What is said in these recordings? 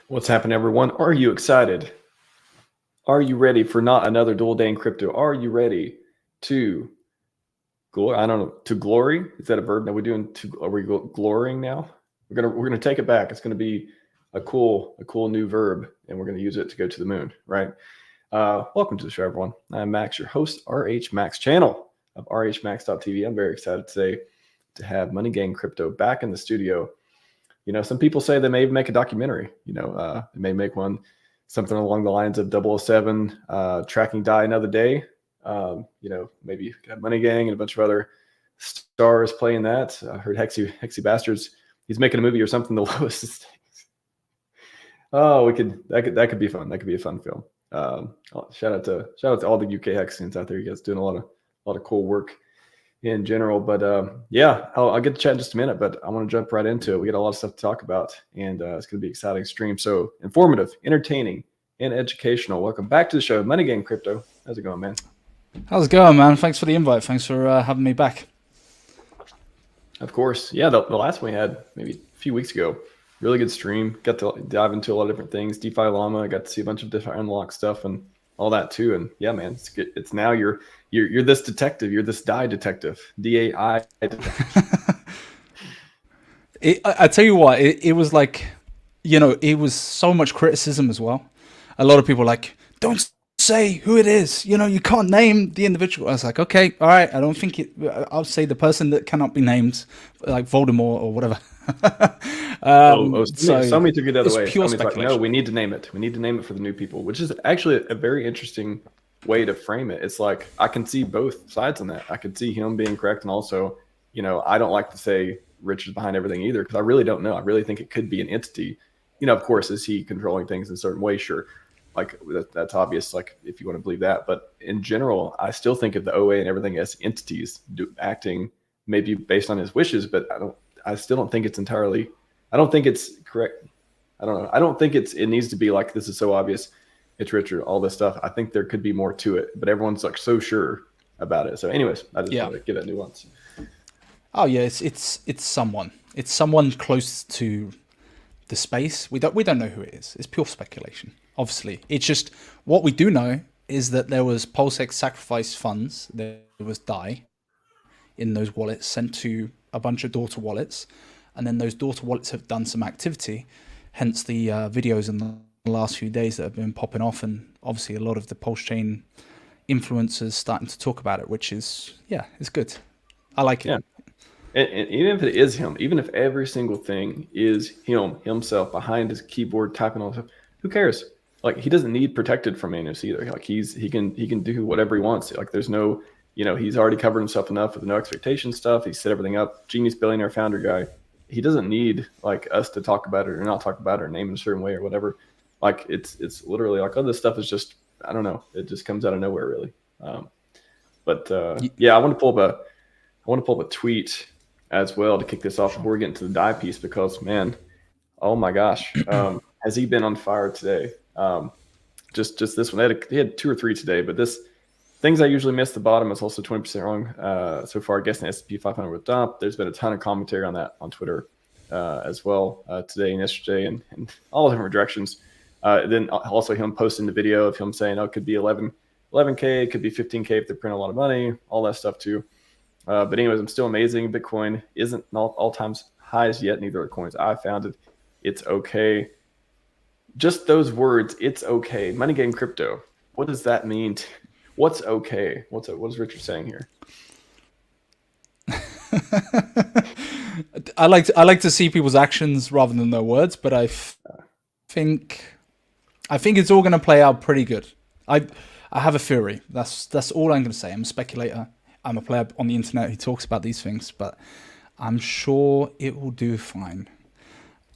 What's happening, everyone? Are you excited? Are you ready for not another dual day in crypto? Are you ready to glory? I don't know. To glory? Is that a verb? Are we glorying now? We're gonna take it back. It's gonna be a cool new verb, and we're gonna use it to go to the moon, right? Welcome to the show, everyone. I'm Max, your host, RHMax channel of RHMax.tv. I'm very excited today to have Money Gang Crypto back in the studio. You know, some people say they may make a documentary. They may make one, something along the lines of 007, tracking DAI another day. Maybe got Money Gang and a bunch of other stars playing that. I heard Hexy Bastards, he's making a movie or something. The lowest stakes. Oh, that could be fun. That could be a fun film. Shout out to all the UK Hexians out there. You guys doing a lot of cool work in general. But I'll get to chat in just a minute, but I want to jump right into it. We got a lot of stuff to talk about, and it's going to be an exciting stream. So informative, entertaining, and educational. Welcome back to the show, Money Gang Crypto. How's it going, man? How's it going, man? Thanks for the invite. Thanks for having me back. Of course. Yeah, the last one we had maybe a few weeks ago. Really good stream. Got to dive into a lot of different things. DeFi Llama. I got to see a bunch of different unlock stuff and all that too. And yeah, man, it's good. It's now you're this detective. You're this DAI detective. DAI detective. I tell you what, it was like, it was so much criticism as well. A lot of people were like, don't say who it is. You can't name the individual. I was like, okay, all right. I don't think I'll say the person that cannot be named, like Voldemort or whatever. Somebody took it the other way. Pure speculation. Like, no, we need to name it. We need to name it for the new people, which is actually a very interesting way to frame it. It's like I can see both sides on that. I could see him being correct, and also, I don't like to say Rich is behind everything either, because I really don't know. I really think it could be an entity. Of course, is he controlling things in a certain way? Sure. Like that's obvious, like if you want to believe that. But in general, I still think of the OA and everything as entities acting maybe based on his wishes, but I still don't think it's entirely, I don't think it's correct. I don't know. I don't think it needs to be like, this is so obvious, it's Richard, all this stuff. I think there could be more to it, but everyone's like so sure about it. So anyways, I just want to give that nuance. Oh yeah, it's someone. It's someone close to the space. We don't know who it is. It's pure speculation. Obviously, it's just what we do know is that there was PulseX sacrifice funds. There was DAI in those wallets sent to a bunch of daughter wallets, and then those daughter wallets have done some activity. Hence the videos in the last few days that have been popping off, and obviously a lot of the PulseChain influencers starting to talk about it, which is it's good. I like it. Yeah. And even if it is him, even if every single thing is himself behind his keyboard typing all stuff, who cares? Like, he doesn't need protected from Manus either. Like he can do whatever he wants. Like there's no, he's already covered himself enough with the no expectation stuff. He set everything up. Genius billionaire founder guy. He doesn't need like us to talk about it or not talk about it or name it a certain way or whatever. Like it's literally like, oh, this stuff is just, I don't know. It just comes out of nowhere really. I want to pull up a tweet as well to kick this off before we get into the DAI piece, because man, oh my gosh, has he been on fire today? Just this one. He had 2 or 3 today, but this things I usually miss. The bottom is also 20% wrong so far. Guessing S&P 500 with dump. There's been a ton of commentary on that on Twitter as well today and yesterday, and all different directions. Then also him posting the video of him saying, "Oh, it could be 11K, it could be 15K if they print a lot of money," all that stuff too. But anyways, I'm still amazing. Bitcoin isn't all times highs yet. Neither are the coins I founded. It's okay. Just those words, it's okay. Money Gang Crypto. What does that mean? What's okay? What is Richard saying here? I like to see people's actions rather than their words, but I think it's all going to play out pretty good. I have a theory. That's all I'm going to say. I'm a speculator. I'm a player on the internet who talks about these things, but I'm sure it will do fine.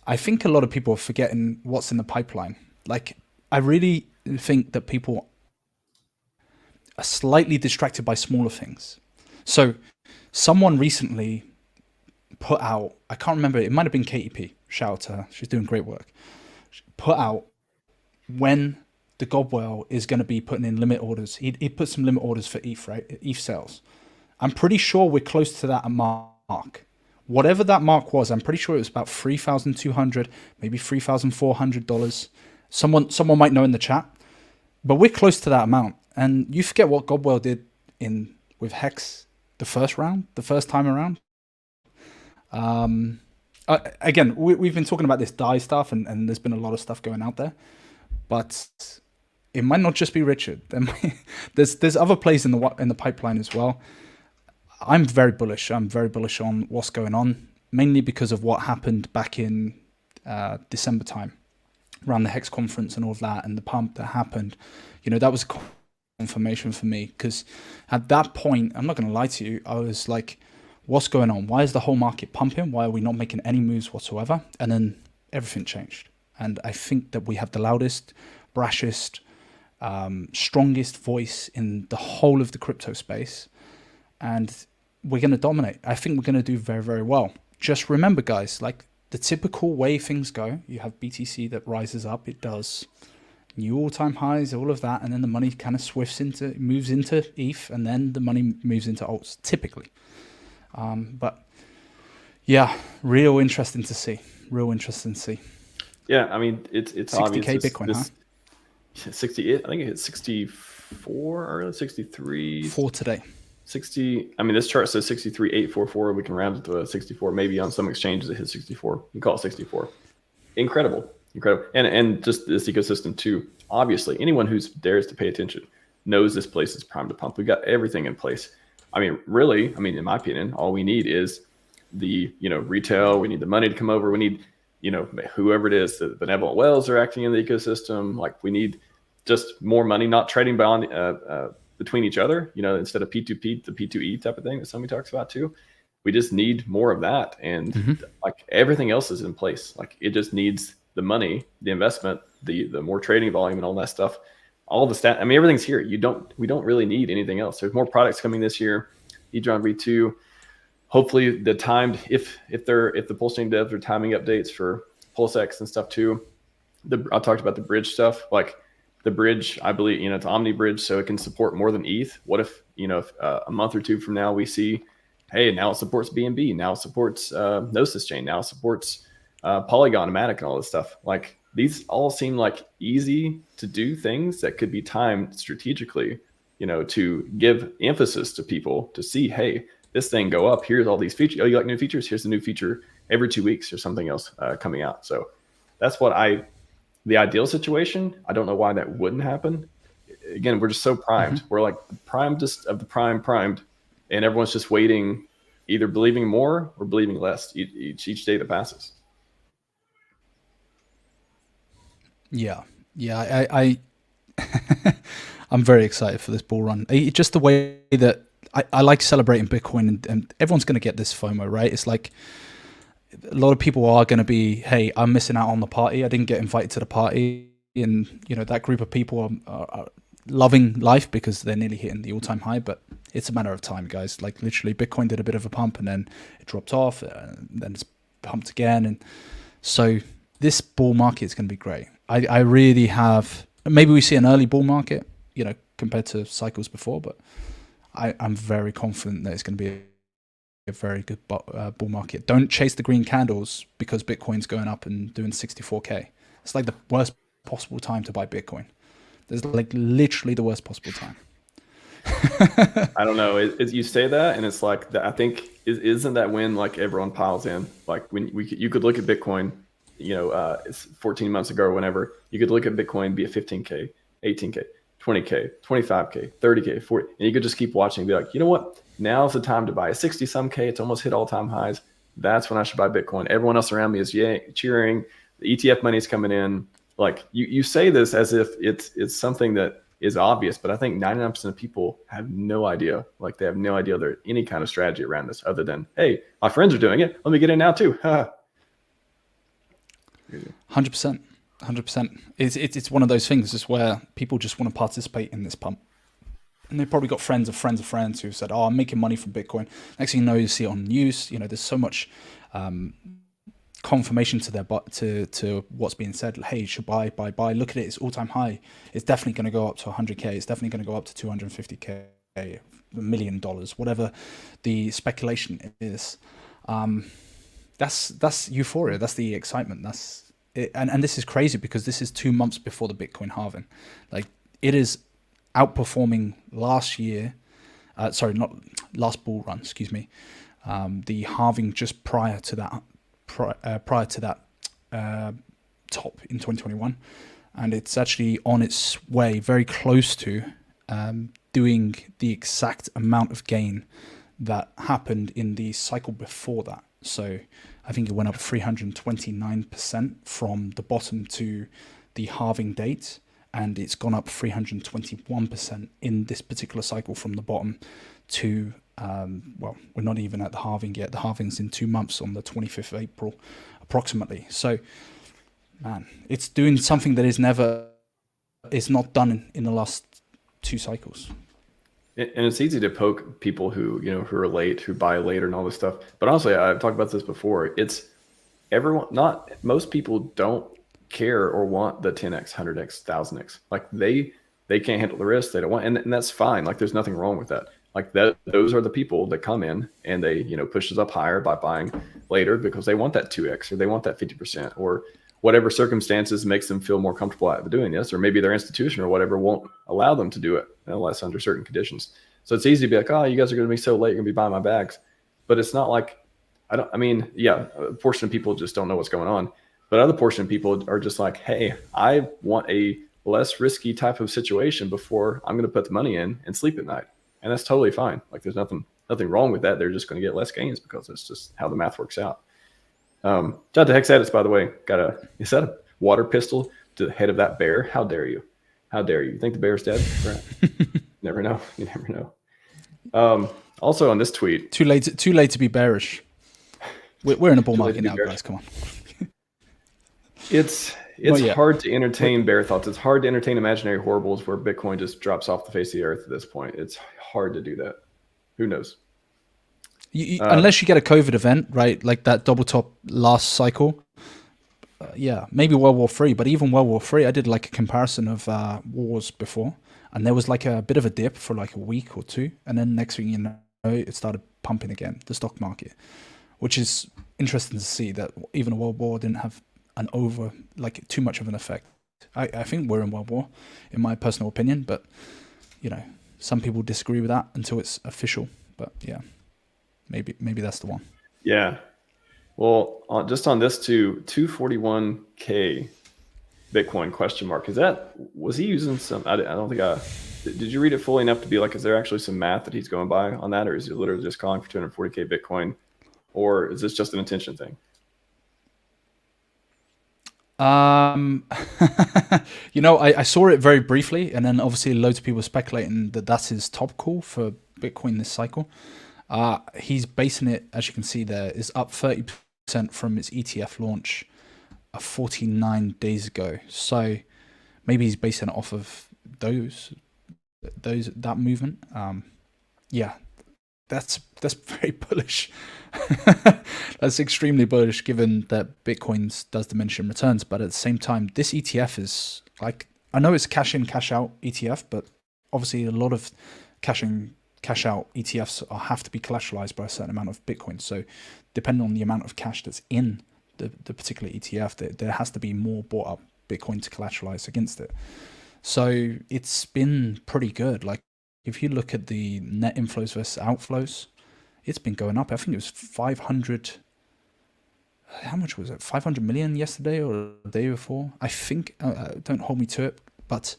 I think a lot of people are forgetting what's in the pipeline. Like, I really think that people are slightly distracted by smaller things. So someone recently put out, I can't remember, it might have been KTP. Shout out to her. She's doing great work. She put out when the Godwell is going to be putting in limit orders. He put some limit orders for ETH, right? ETH sales. I'm pretty sure we're close to that mark whatever that mark was, I'm pretty sure it was about $3,200, maybe $3,400. Someone might know in the chat, but we're close to that amount. And you forget what Godwell did with Hex the first time around. Again, we've been talking about this DAI stuff, and there's been a lot of stuff going out there, but it might not just be Richard. There's other plays in the pipeline as well. I'm very bullish. I'm very bullish on what's going on, mainly because of what happened back in December time, around the Hex conference and all of that, and the pump that happened. That was confirmation for me, because at that point, I'm not going to lie to you, I was like, what's going on? Why is the whole market pumping? Why are we not making any moves whatsoever? And then everything changed. And I think that we have the loudest, brashest, strongest voice in the whole of the crypto space. And we're going to dominate. I think we're going to do very, very well. Just remember, guys, like the typical way things go, you have BTC that rises up. It does new all-time highs, all of that. And then the money kind of moves into ETH, and then the money moves into alts, typically. But yeah, real interesting to see. Yeah, I mean, it's 60K obvious. Bitcoin, huh? 60, I think it hit 64 or 63. 4 today. 60. I mean, this chart says 63,844. We can round it to 64. Maybe on some exchanges it hits 64. You call it 64. Incredible. And just this ecosystem too. Obviously, anyone who dares to pay attention knows this place is primed to pump. We've got everything in place. I mean, really, in my opinion, all we need is the, retail. We need the money to come over. We need, whoever it is, the benevolent whales are acting in the ecosystem. Like, we need just more money, not trading between each other, instead of P2P to P2E type of thing that somebody talks about too. We just need more of that. And like everything else is in place. Like, it just needs the money, the investment, the more trading volume and all that stuff. All the stat, everything's here. We don't really need anything else. There's more products coming this year. Edron V2. Hopefully the timed, if the PulseChain devs are timing updates for PulseX and stuff too. I talked about the bridge stuff. Like the bridge, I believe, it's Omni bridge, so it can support more than ETH. What if, if a month or two from now we see, hey, now it supports BNB, now it supports Gnosis Chain, now it supports Polygon, Matic, and all this stuff. Like, these all seem like easy to do things that could be timed strategically, to give emphasis to people to see, hey, this thing go up. Here's all these features. Oh, you like new features? Here's the new feature every 2 weeks or something else coming out. So that's the ideal situation. I don't know why that wouldn't happen. Again, we're just so primed. We're like the primedest of the primed, and everyone's just waiting, either believing more or believing less each day that passes. Yeah, I'm very excited for this bull run. Just the way that I like celebrating Bitcoin, and everyone's going to get this FOMO, right? It's like a lot of people are going to be, hey, I'm missing out on the party. I didn't get invited to the party. And, that group of people are loving life because they're nearly hitting the all-time high. But it's a matter of time, guys. Like, literally, Bitcoin did a bit of a pump and then it dropped off. And then it's pumped again. And so this bull market is going to be great. I really have, maybe we see an early bull market, compared to cycles before, but I'm very confident that it's going to be a very good bull market. Don't chase the green candles because Bitcoin's going up and doing 64K. It's like the worst possible time to buy Bitcoin. There's like literally the worst possible time. I don't know. You say that, and it's like, I think, isn't that when like everyone piles in? Like when you could look at Bitcoin, it's 14 months ago or whenever, you could look at Bitcoin be at 15K, 18K, 20K, 25K, 30K, 40, and you could just keep watching and be like, you know what? Now's the time to buy. 60 some K, it's almost hit all-time highs. That's when I should buy Bitcoin. Everyone else around me is cheering. The ETF money is coming in. Like, you say this as if it's something that is obvious, but I think 99% of people have no idea. Like, they have no idea there's any kind of strategy around this other than, hey, my friends are doing it. Let me get in now too. 100%. It's one of those things just where people just want to participate in this pump. And they've probably got friends of friends of friends who said, oh, I'm making money from Bitcoin. Next thing you know, you see it on news. There's so much confirmation to what's being said. Hey, you should buy. Look at it. It's all-time high. It's definitely going to go up to 100K. It's definitely going to go up to 250K, $1 million, whatever the speculation is. That's euphoria. That's the excitement. That's it. And this is crazy because this is 2 months before the Bitcoin halving. Like, it is outperforming last year. Sorry, not last bull run. Excuse me. The halving just prior to that. Prior to that top in 2021, and it's actually on its way very close to doing the exact amount of gain that happened in the cycle before that. So I think it went up 329% from the bottom to the halving date, and it's gone up 321% in this particular cycle from the bottom to well, we're not even at the halving yet. The halving's in 2 months on the 25th of April, approximately. So, man, it's doing something that is not done in the last 2 cycles. And it's easy to poke people who are late, who buy later and all this stuff. But honestly, I've talked about this before. It's everyone, not most people don't care or want the 10x, 100x, 1000x. Like they can't handle the risk. They don't want, and that's fine. Like there's nothing wrong with that. Like that, those are the people that come in and they, pushes up higher by buying later because they want that 2x or they want that 50% or whatever circumstances makes them feel more comfortable at doing this, or maybe their institution or whatever won't allow them to do it unless under certain conditions. So it's easy to be like, oh, you guys are going to be so late, you're going to be buying my bags. But it's not like, a portion of people just don't know what's going on. But other portion of people are just like, hey, I want a less risky type of situation before I'm going to put the money in and sleep at night. And that's totally fine. Like there's nothing wrong with that. They're just going to get less gains because that's just how the math works out. Shout out to Hexadis, by the way. Is that a water pistol to the head of that bear? How dare you? How dare you? You think the bear's dead? Never know. You never know. Also on this tweet. Too late to be bearish. We're in a bull market now, guys. Come on. It's hard to entertain bear thoughts. It's hard to entertain imaginary horribles where Bitcoin just drops off the face of the earth at this point. It's hard to do that. Who knows? Unless you get a COVID event, right? Like that double top last cycle. Yeah, maybe World War III. But even World War III, I did like a comparison of wars before. And there was like a bit of a dip for like a week or 2. And then next thing you know, it started pumping again, the stock market. Which is interesting to see that even a world war didn't have too much of an effect. I think we're in World War, in my personal opinion, but some people disagree with that until it's official. But yeah, maybe that's the one. Yeah. Well, just on this too, 241K Bitcoin ? Was he using some? I don't think did you read it fully enough to be like, is there actually some math that he's going by on that, or is he literally just calling for 240K Bitcoin, or is this just an intention thing? I saw it very briefly, and then obviously loads of people speculating that that's his top call for Bitcoin this cycle. He's basing it, as you can see there, is up 30% from its ETF launch 49 days ago. So maybe he's basing it off of that movement. Yeah, that's very bullish. That's extremely bullish given that Bitcoin does diminishing returns, but at the same time, this ETF is like, I know it's cash in, cash out ETF, but obviously a lot of cash in, cash out ETFs have to be collateralized by a certain amount of Bitcoin. So depending on the amount of cash that's in the particular ETF, there has to be more bought up Bitcoin to collateralize against it. So it's been pretty good. Like if you look at the net inflows versus outflows, it's been going up. I think it was 500. How much was it? 500 million yesterday or the day before? I think. Don't hold me to it. But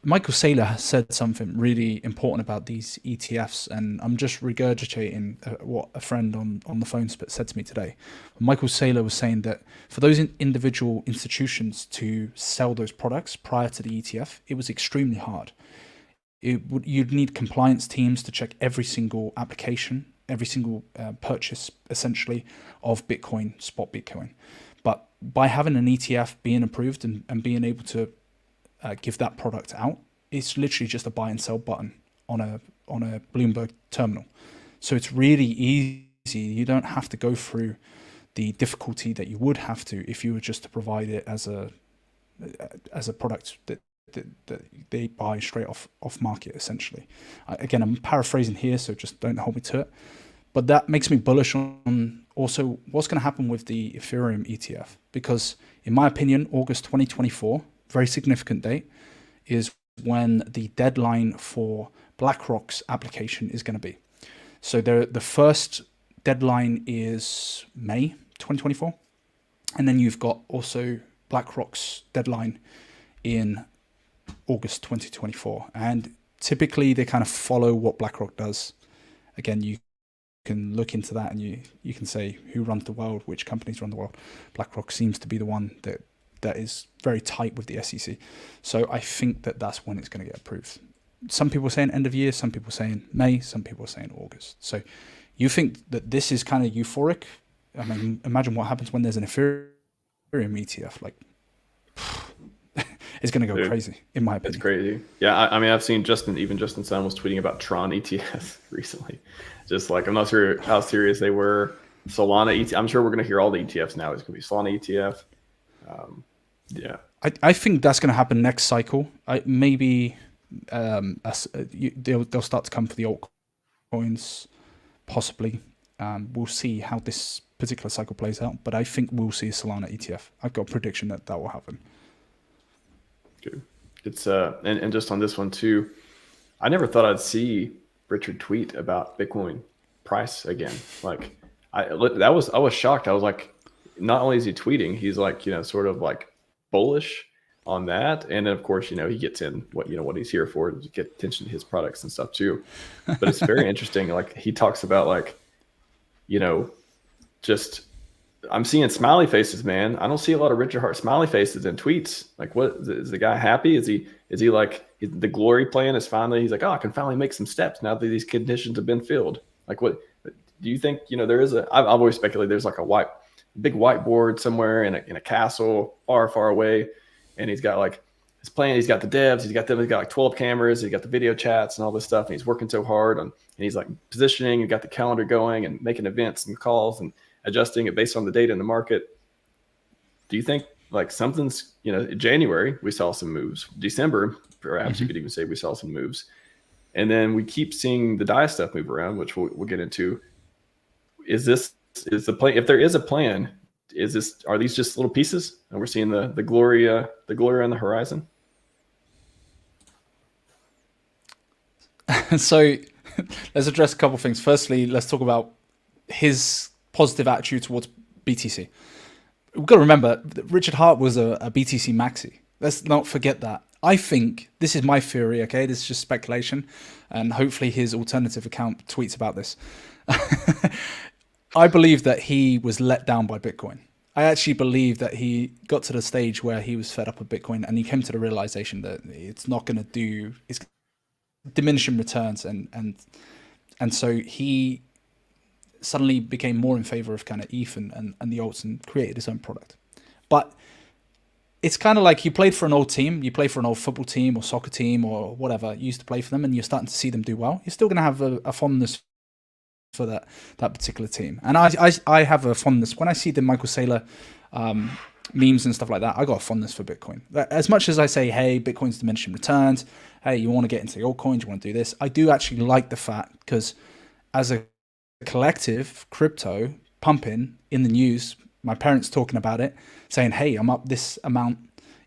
Michael Saylor has said something really important about these ETFs, and I'm just regurgitating what a friend on the phone said to me today. Michael Saylor was saying that for those individual institutions to sell those products prior to the ETF, it was extremely hard. You'd need compliance teams to check every single application, every single purchase, essentially, of Bitcoin, spot Bitcoin. But by having an ETF being approved and being able to give that product out, it's literally just a buy and sell button on a Bloomberg terminal. So it's really easy. You don't have to go through the difficulty that you would have to if you were just to provide it as a product that they buy straight off market, essentially. Again, I'm paraphrasing here, so just don't hold me to it. But that makes me bullish on also what's going to happen with the Ethereum ETF, because in my opinion, August 2024, very significant date, is when the deadline for BlackRock's application is going to be. So the first deadline is May 2024, and then you've got also BlackRock's deadline in August 2024, and typically they kind of follow what BlackRock does. Again, you can look into that and you can say who runs the world, which companies run the world. BlackRock seems to be the one that is very tight with the SEC. So I think that that's when it's going to get approved. Some people are saying end of year, some people are saying May, some people are saying August. So you think that this is kind of euphoric? I mean, imagine what happens when there's an Ethereum ETF. Like, it's going to go crazy, in my opinion. It's crazy. Yeah, I mean, I've seen Justin Sun was tweeting about Tron ETF recently. Just like, I'm not sure how serious they were. Solana ETF. I'm sure we're going to hear all the ETFs now. It's going to be Solana ETF. Yeah. I think that's going to happen next cycle. Maybe they'll start to come for the altcoins, possibly. We'll see how this particular cycle plays out, but I think we'll see a Solana ETF. I've got a prediction that will happen. Good. It's and just on this one too, I never thought I'd see Richard tweet about Bitcoin price again. Like I was shocked. I was like, not only is he tweeting, he's like, sort of like bullish on that. And then of course, he gets in what he's here for, to get attention to his products and stuff too. But it's very interesting. Like he talks about like, just I'm seeing smiley faces, man. I don't see a lot of Richard Hart smiley faces in tweets. Like, what is the guy happy? Is he like the glory plan is finally? He's like, oh, I can finally make some steps now that these conditions have been filled. Like, what do you think? There is I've always speculated there's like a big whiteboard somewhere in a castle far, far away, and he's got like his plan. He's got the devs. He's got like 12 cameras. He's got the video chats and all this stuff. And he's working so hard and he's like positioning and got the calendar going and making events and calls and adjusting it based on the data in the market. Do you think like something's, in January, we saw some moves. December, perhaps you could even say we saw some moves. And then we keep seeing the DAI stuff move around, which we'll get into. Is the plan? If there is a plan, are these just little pieces? And we're seeing the glory on the horizon? So let's address a couple of things. Firstly, let's talk about his positive attitude towards BTC. We've got to remember that Richard Hart was a BTC maxi. Let's not forget that. I think, this is my theory, okay? This is just speculation, and hopefully his alternative account tweets about this. I believe that he was let down by Bitcoin. I actually believe that he got to the stage where he was fed up with Bitcoin, and he came to the realization that it's not going to do, it's diminishing returns, and so he suddenly became more in favor of kind of ETH and the alts and created his own product. But it's kind of like you played for an old team, you play for an old football team or soccer team or whatever, you used to play for them, and you're starting to see them do well. You're still going to have a fondness for that particular team. And I have a fondness. When I see the Michael Saylor memes and stuff like that, I got a fondness for Bitcoin. As much as I say, hey, Bitcoin's diminishing returns, hey, you want to get into the altcoins, you want to do this, I do actually like the fact, because as a collective, crypto pumping in the news, my parents talking about it, saying, hey, I'm up this amount.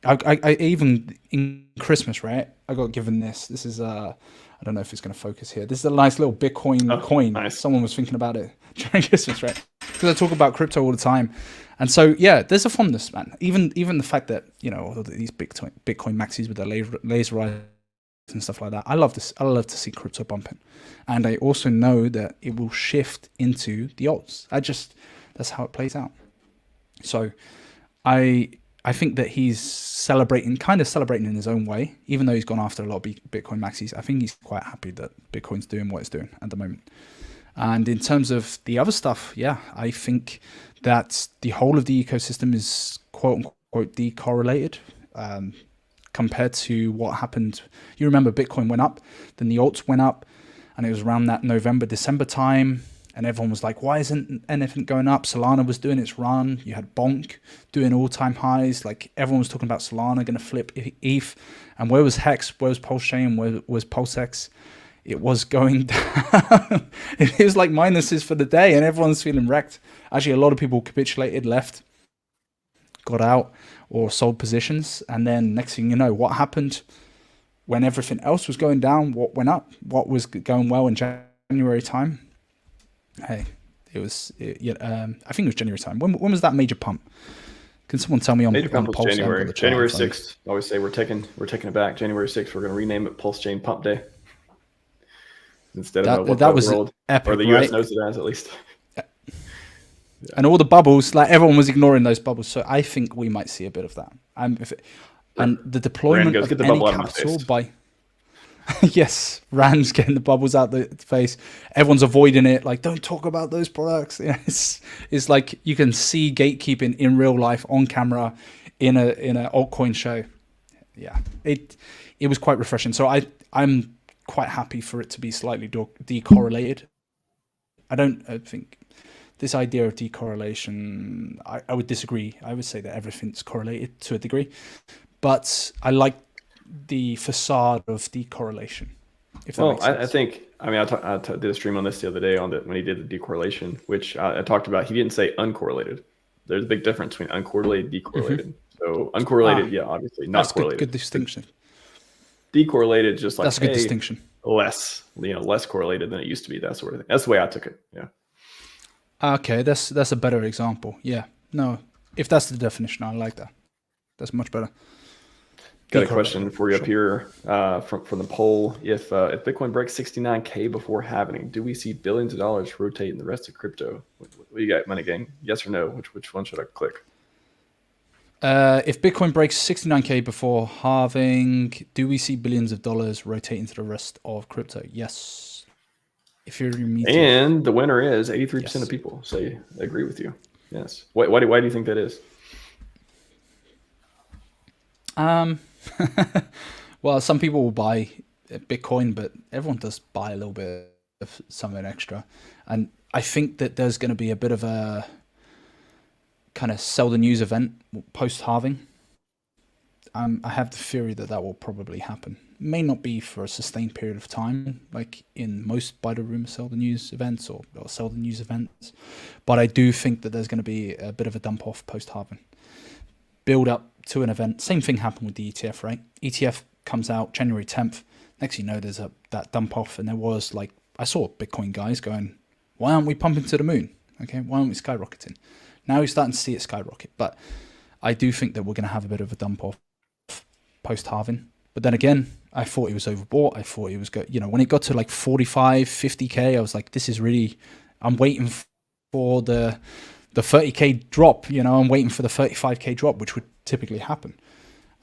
I even in Christmas, right, I got given this is I don't know if it's going to focus here, this is a nice little Bitcoin coin. Nice. Someone was thinking about it during Christmas, right? Because I talk about crypto all the time, and so yeah, there's a fondness, man. Even the fact that all these Bitcoin maxis with their laser eyes and stuff like that, I love this. I love to see crypto bumping, and I also know that it will shift into the alts. That's how it plays out. So I think that he's celebrating in his own way, even though he's gone after a lot of Bitcoin maxis. I think he's quite happy that Bitcoin's doing what it's doing at the moment. And in terms of the other stuff, yeah, I think that the whole of the ecosystem is quote unquote decorrelated compared to what happened. You remember Bitcoin went up, then the alts went up, and it was around that November, December time. And everyone was like, why isn't anything going up? Solana was doing its run. You had Bonk doing all-time highs. Like, everyone was talking about Solana going to flip ETH. And where was Hex? Where was PulseChain? Where was PulseX? it was going down. It was like minuses for the day, and everyone's feeling wrecked. Actually, a lot of people capitulated, left, got out, or sold positions. And then next thing you know, what happened when everything else was going down? What went up? What was going well in January time? Hey, I think it was January time. When was that major pump? Can someone tell me on Major pump was Pulse? January. January 6th. I always say we're taking it back. January 6th. We're going to rename it PulseChain Pump Day instead of what that the was world epic, or the US right? knows it as, at least. Yeah. And all the bubbles, like everyone was ignoring those bubbles. So I think we might see a bit of that. And the deployment of any capital by yes, Rand's getting the bubbles out the face. Everyone's avoiding it. Like, don't talk about those products. Yeah, it's like you can see gatekeeping in real life on camera in a altcoin show. Yeah, it was quite refreshing. So I'm quite happy for it to be slightly decorrelated. I think this idea of decorrelation, I would disagree. I would say that everything's correlated to a degree, but I like the facade of decorrelation. I think, I mean, I did a stream on this the other day when he did the decorrelation, which I talked about. He didn't say uncorrelated. There's a big difference between uncorrelated, decorrelated. So uncorrelated, yeah, obviously not that's correlated. Good distinction. Decorrelated, just like that's a good distinction. Less correlated than it used to be. That sort of thing. That's the way I took it. Yeah. Okay, that's a better example. Yeah. No, if that's the definition, I like that. That's much better. Got a question for you up here from the poll. If Bitcoin breaks 69K before halving, do we see billions of dollars rotate in the rest of crypto? What do you got, Money Gang? Yes or no? Which one should I click? If Bitcoin breaks 69K before halving, do we see billions of dollars rotate into the rest of crypto? Yes. If you're and the winner is 83% of people say agree with you. Yes. Why do you think that is? Well, some people will buy Bitcoin, but everyone does buy a little bit of something extra. And I think that there's going to be a bit of a kind of sell the news event post-halving. I have the theory that will probably happen. May not be for a sustained period of time, like in most buy the rumor, sell the news events or sell the news events. But I do think that there's going to be a bit of a dump off post-halving. Build up to an event. Same thing happened with the ETF, right? ETF comes out January 10th. Next thing you know, there's that dump off, and there was like, I saw Bitcoin guys going, why aren't we pumping to the moon? Okay, why aren't we skyrocketing? Now we're starting to see it skyrocket, but I do think that we're going to have a bit of a dump off post-halving. But then again, I thought it was overbought. I thought it was good. You know, when it got to like 45, 50K, I was like, this is really, I'm waiting for the 30K drop, you know, I'm waiting for the 35K drop, which would typically happen.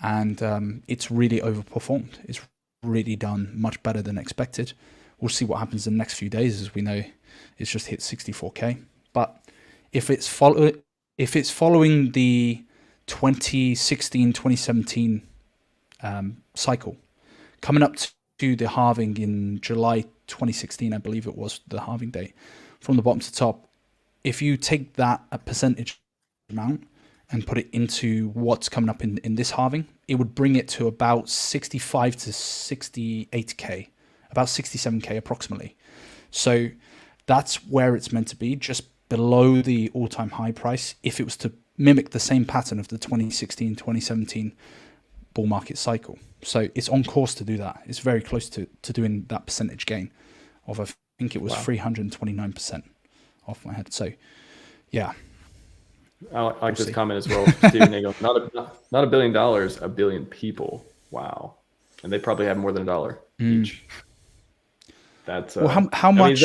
And it's really overperformed. It's really done much better than expected. We'll see what happens in the next few days. As we know, it's just hit 64K. But if it's following the 2016, 2017 cycle, coming up to the halving in July 2016, I believe it was the halving date, from the bottom to top, if you take that a percentage amount and put it into what's coming up in this halving, it would bring it to about 65 to 68K, about 67K approximately. So that's where it's meant to be, just below the all-time high price, if it was to mimic the same pattern of the 2016, 2017 bull market cycle. So it's on course to do that. It's very close to doing that percentage gain of, I think it was 329% off my head. So yeah. I like this comment as well. Stephen Nagel, not $1 billion, a billion people. Wow. And they probably have more than $1 each. That's well, how much?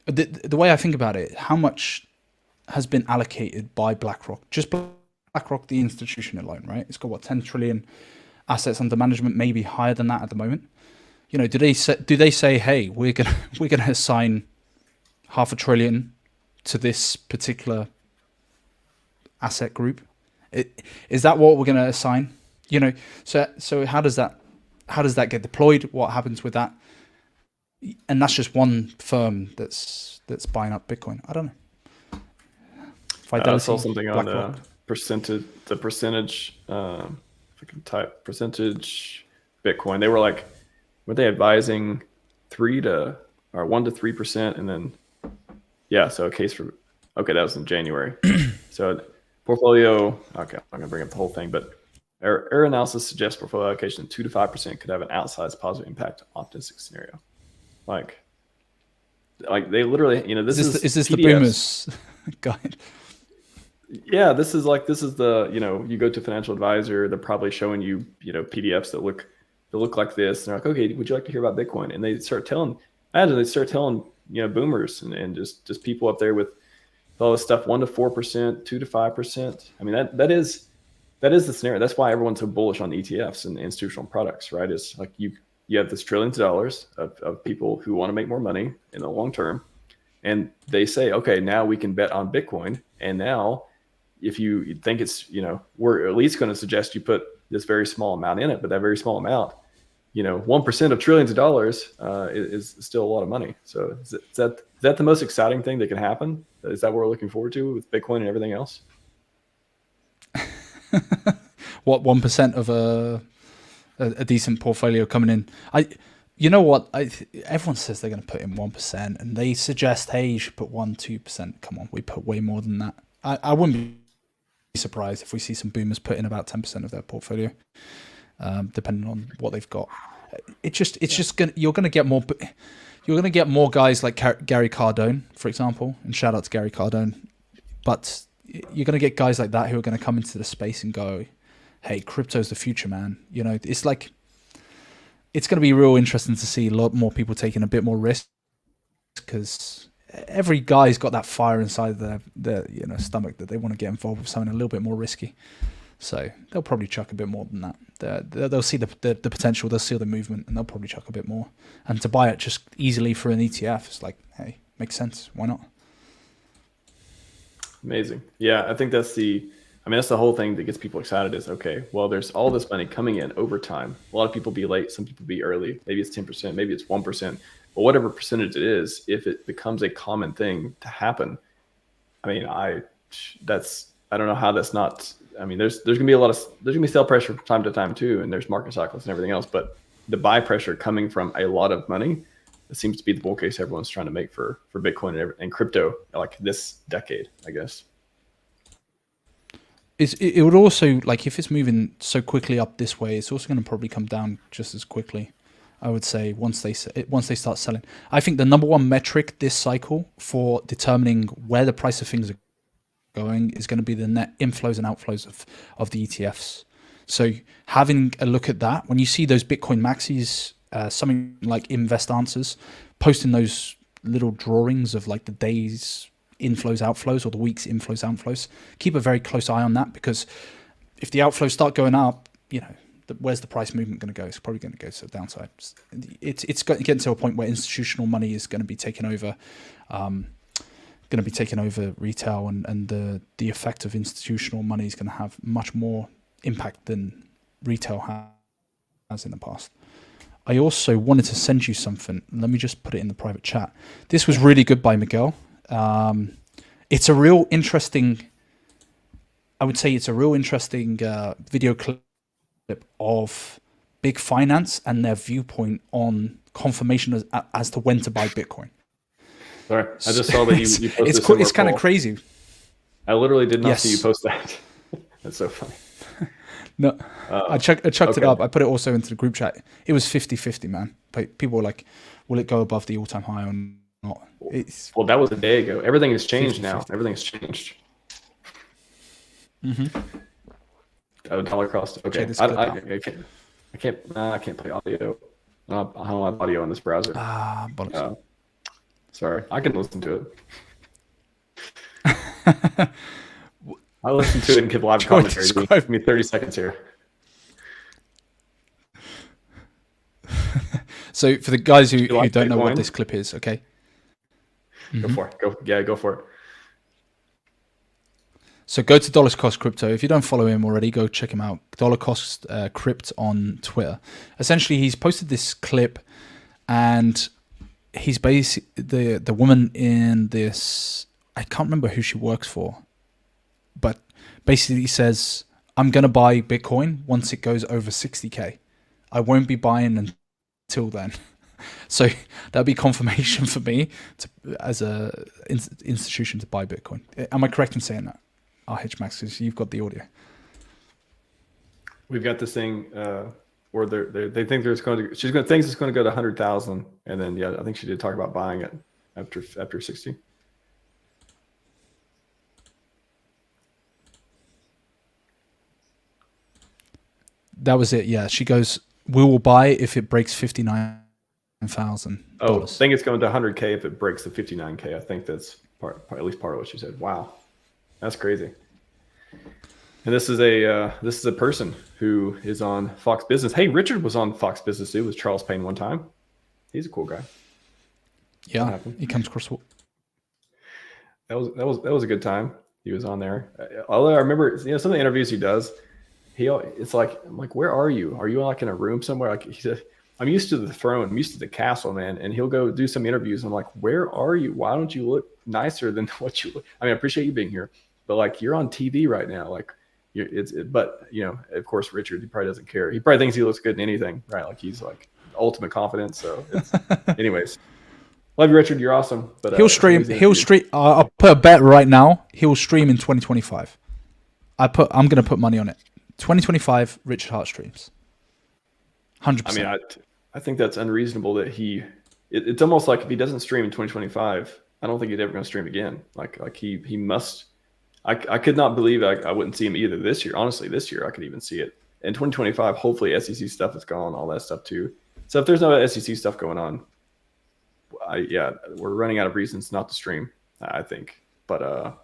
The way I think about it, how much has been allocated by BlackRock? Just BlackRock, the institution alone, right? It's got 10 trillion assets under management, maybe higher than that at the moment. You know, do they say, hey, we're gonna assign $500 billion to this particular asset group? Is that what we're gonna assign? You know, so how does that get deployed? What happens with that? And that's just one firm that's buying up Bitcoin. I don't know. Fidelity, I saw something on BlackRock. the percentage. If I can type percentage Bitcoin. They were like, were they advising 1 to 3%, and then so a case for that was in January. So portfolio. Okay, I'm gonna bring up the whole thing, but error analysis suggests portfolio allocation 2 to 5% could have an outsized positive impact on optimistic scenario. Like they literally, this is this PDFs. The boomers guide? Yeah, this is the, you go to a financial advisor, they're probably showing you, PDFs that look like this. And they're like, okay, would you like to hear about Bitcoin? And they start telling, boomers and just people up there with all this stuff, 1 to 4%, 2 to 5%. I mean, that is the scenario. That's why everyone's so bullish on ETFs and institutional products, right? It's like you have this trillions of dollars of people who want to make more money in the long term. And they say, okay, now we can bet on Bitcoin. And now if you think it's, we're at least going to suggest you put this very small amount in it, but that very small amount, 1% of trillions of dollars is still a lot of money. So is that the most exciting thing that can happen? Is that what we're looking forward to with Bitcoin and everything else? What, 1% of a decent portfolio coming in? Everyone says they're going to put in 1%, and they suggest, hey, you should put 1-2%. Come on, we put way more than that. I wouldn't be surprised if we see some boomers put in about 10% of their portfolio, depending on what they've got. You're going to get more guys like Gary Cardone, for example, and shout out to Gary Cardone. But you're going to get guys like that who are going to come into the space and go, hey, crypto's the future, man. It's like, it's going to be real interesting to see a lot more people taking a bit more risk, because every guy's got that fire inside their stomach that they want to get involved with something a little bit more risky. So they'll probably chuck a bit more than that. They'll see the potential, they'll see the movement, and they'll probably chuck a bit more. And to buy it just easily for an ETF, it's like, hey, makes sense. Why not? Amazing. Yeah, I think that's the whole thing that gets people excited is, okay, well, there's all this money coming in over time. A lot of people be late, some people be early. Maybe it's 10%, maybe it's 1%. But whatever percentage it is, if it becomes a common thing to happen, I don't know how that's not. I mean, there's gonna be sell pressure from time to time too, and there's market cycles and everything else. But the buy pressure coming from a lot of money, it seems to be the bull case everyone's trying to make for Bitcoin and crypto, like this decade, I guess. It would also, like, if it's moving so quickly up this way, it's also going to probably come down just as quickly, I would say, once they start selling. I think the number one metric this cycle for determining where the price of things are going is going to be the net inflows and outflows of the ETFs. So having a look at that, when you see those Bitcoin maxis, something like Invest Answers, posting those little drawings of like the day's inflows, outflows, or the week's inflows, outflows, keep a very close eye on that, because if the outflows start going up, where's the price movement going to go? It's probably going to go to the downside. It's getting to a point where institutional money is going to be taking over, retail, and the effect of institutional money is going to have much more impact than retail has in the past. I also wanted to send you something. Let me just put it in the private chat. This was really good by Miguel. It's a real interesting, video clip of big finance and their viewpoint on confirmation as to when to buy Bitcoin. Sorry, I just saw that you posted it's kind of crazy. I literally did not see you post that. That's so funny. No, I chucked it up. I put it also into the group chat. It was 50-50, man. People were like, will it go above the all-time high or not? Well, that was a day ago. Everything has changed 50-50. Now. Everything's changed. Mm-hmm. Oh, dollar cost. Okay. I can't play audio. I don't have audio on this browser. Bollocks. Sorry. I can listen to it. I'll listen to it and give live commentary. Give me 30 seconds here. So for the guys who don't know what this clip is, okay? Go for it. Go for it. So go to Dollar Cost Crypto. If you don't follow him already, go check him out. Dollar Cost Crypt on Twitter. Essentially, he's posted this clip, and he's basically the woman in this. I can't remember who she works for, but basically says, "I'm gonna buy Bitcoin once it goes over 60K." I won't be buying until then. So that'll be confirmation for me as a institution to buy Bitcoin. Am I correct in saying that? RHMax, because you've got the audio. We've got this thing where they think there's going to she's going to thinks it's going to go to 100,000, and then I think she did talk about buying it after 60. That was it. Yeah, she goes, "We will buy if it breaks $59,000." Oh, I think it's going to 100K if it breaks the 59K. I think that's at least part of what she said. Wow, that's crazy. And this is a person who is on Fox Business. Hey, Richard was on Fox Business too with Charles Payne one time. He's a cool guy. Yeah, he comes across. That was a good time. He was on there. Although I remember, some of the interviews he does, it's like, I'm like, where are you? Are you like in a room somewhere? Like he said, I'm used to the throne. I'm used to the castle, man. And he'll go do some interviews. I'm like, where are you? Why don't you look nicer than what you look? I mean, I appreciate you being here, but like you're on TV right now. Like but of course, Richard, he probably doesn't care. He probably thinks he looks good in anything, right? Like he's like ultimate confidence. So anyways, love you, Richard. You're awesome. But he'll stream. I'll put a bet right now. He'll stream in 2025. I'm going to put money on it. 2025, Richard Hart streams. 100%. I mean, I think that's unreasonable that it's almost like if he doesn't stream in 2025, I don't think he's ever going to stream again. Like he must. I could not believe I wouldn't see him either this year. Honestly, this year I could even see it. In 2025, hopefully SEC stuff is gone, all that stuff too. So if there's no SEC stuff going on, we're running out of reasons not to stream, I think. But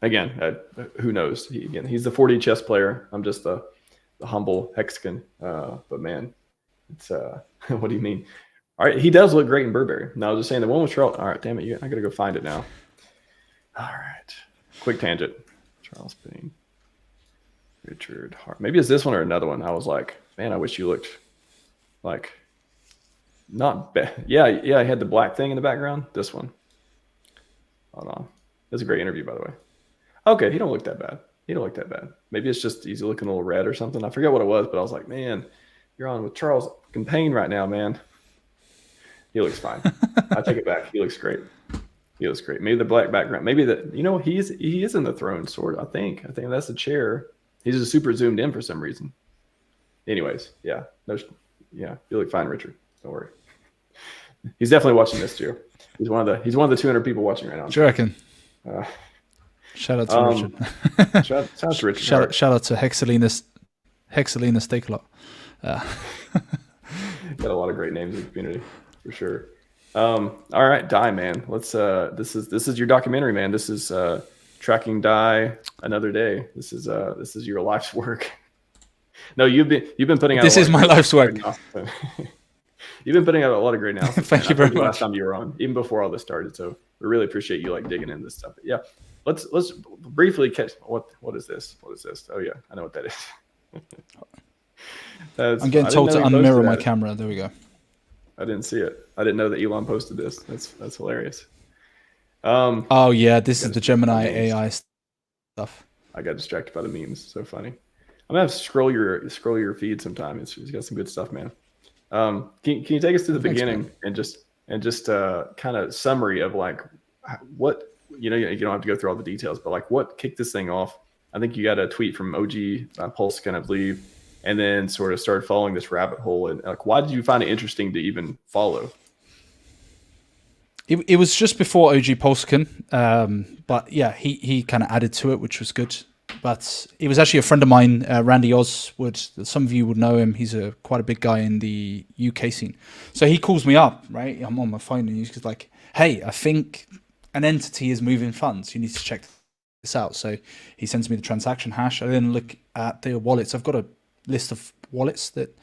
again, who knows? He's the 4D chess player. I'm just the humble hexagon. But man, it's what do you mean? All right, he does look great in Burberry. No, I was just saying the one with Charles. All right, damn it, I gotta go find it now. All right, quick tangent. Charles Payne, Richard Hart. Maybe it's this one or another one. I was like, man, I wish you looked like not bad. Yeah, I had the black thing in the background. This one. Hold on. That's a great interview, by the way. Okay, he don't look that bad. Maybe it's just he's looking a little red or something. I forget what it was, but I was like, man, you're on with Charles Payne right now, man. He looks fine. I take it back. He looks great. Maybe the black background. Maybe he is in the throne, sort of. I think that's the chair. He's just super zoomed in for some reason. Anyways, you look fine, Richard. Don't worry. He's definitely watching this too. He's one of the 200 people watching right now. Do you reckon? Shout out to Richard. Shout out to Richard. Shout out to Hexalina Steaklot. Got a lot of great names in the community for sure. All right, DAI, man. Let's this is your documentary, man. This is tracking DAI another day. This is your life's work. No, you've been putting out. This is my life's work. You've been putting out a lot of great announcements. Thank you very much. Last time you were on, even before all this started. So we really appreciate you digging into this stuff. But yeah, let's briefly catch what is this? What is this? Oh yeah, I know what that is. I'm getting told to unmirror my camera. There we go. I didn't see it. I didn't know that Elon posted this. That's hilarious. Oh yeah, this is the Gemini AI stuff. I got distracted by the memes. So funny. I'm gonna have to scroll your feed sometime. It's got some good stuff, man. Can you take us to the beginning and just kind of summary of what you don't have to go through all the details, but what kicked this thing off? I think you got a tweet from OG Pulse kind of leave, and then sort of started following this rabbit hole. And why did you find it interesting to even follow? It was just before OG Polskin, but yeah, he kind of added to it, which was good. But it was actually a friend of mine, Randy Oswood. Some of you would know him. He's quite a big guy in the UK scene. So he calls me up, right? I'm on my phone, and he's like, "Hey, I think an entity is moving funds. You need to check this out." So he sends me the transaction hash. I then look at the wallets. I've got a list of wallets that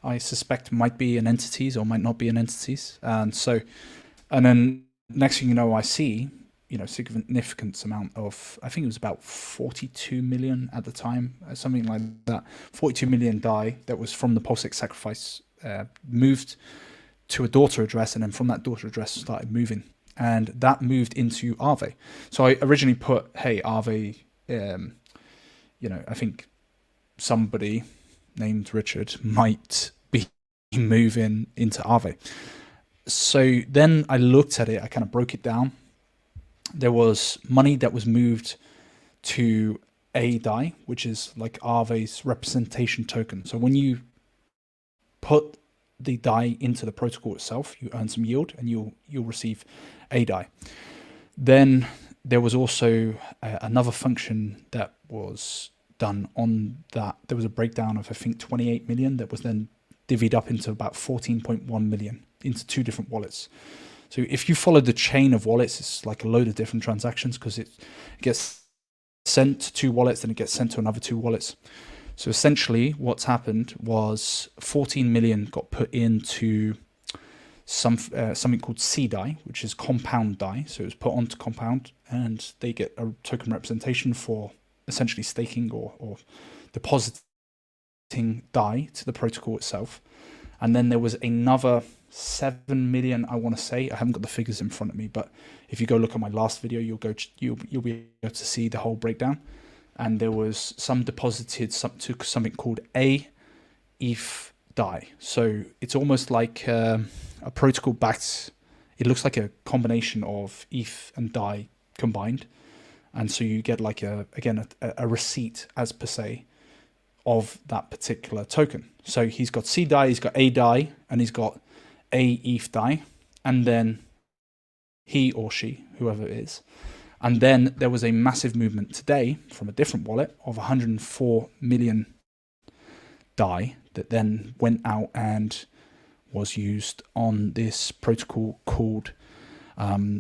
I suspect might be an entities or might not be an entities. And then next thing you know, I see, significant amount of, I think it was about 42 million at the time, something like that. 42 million DAI that was from the PulseX sacrifice moved to a daughter address, and then from that daughter address started moving. And that moved into Aave. So I originally put, hey, Aave, I think somebody named Richard might be move into Aave. So then I looked at it, I kind of broke it down. There was money that was moved to a DAI, which is like Aave's representation token. So when you put the DAI into the protocol itself, you earn some yield and you'll receive a DAI. Then there was also another function that was done on that. There was a breakdown of, I think, 28 million that was then divvied up into about 14.1 million into two different wallets. So if you follow the chain of wallets, it's like a load of different transactions because it gets sent to two wallets, then it gets sent to another two wallets. So essentially what's happened was 14 million got put into something called CDAI, which is compound DAI. So it was put onto compound and they get a token representation for essentially staking or depositing DAI to the protocol itself. And then there was another 7 million, I want to say. I haven't got the figures in front of me, but if you go look at my last video, you'll be able to see the whole breakdown. And there was some deposited to something called a ETH DAI. So it's almost like a protocol backed. It looks like a combination of ETH and DAI combined, and so you get like a receipt as per se of that particular token. So he's got C DAI, he's got a DAI, and he's got a ETH DAI, and then he or she, whoever it is. And then there was a massive movement today from a different wallet of 104 million DAI that then went out and was used on this protocol called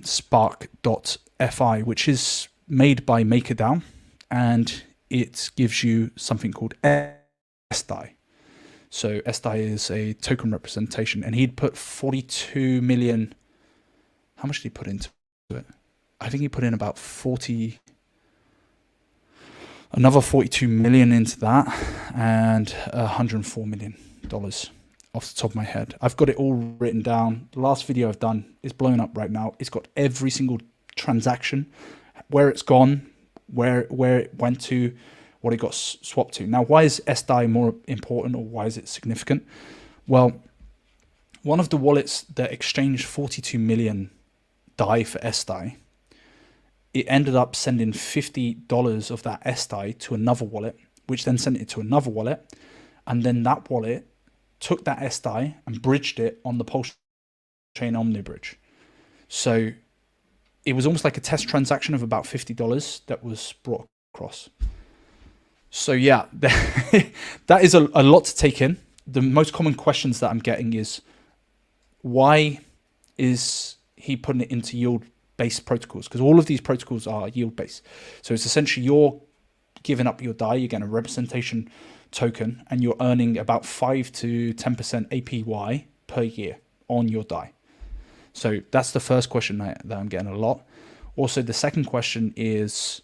Spark.fi, which is made by MakerDAO, and it gives you something called SDAI. So SDAI is a token representation, and he'd put 42 million. How much did he put into it? I think he put in about another 42 million into that, and $104 million off the top of my head. I've got it all written down. The last video I've done is blown up right now. It's got every single transaction, where it's gone, where it went to, what it got swapped to. Now, why is SDAI more important, or why is it significant? Well, one of the wallets that exchanged 42 million DAI for SDAI, it ended up sending $50 of that SDAI to another wallet, which then sent it to another wallet, and then that wallet took that SDAI and bridged it on the PulseChain Omni bridge. So it was almost like a test transaction of about $50 that was brought across. So yeah, that is a lot to take in. The most common questions that I'm getting is, why is he putting it into yield-based protocols? Because all of these protocols are yield-based. So it's essentially you're giving up your DAI, you're getting a representation token, and you're earning about 5 to 10% APY per year on your DAI. So that's the first question that I'm getting a lot. Also, the second question is,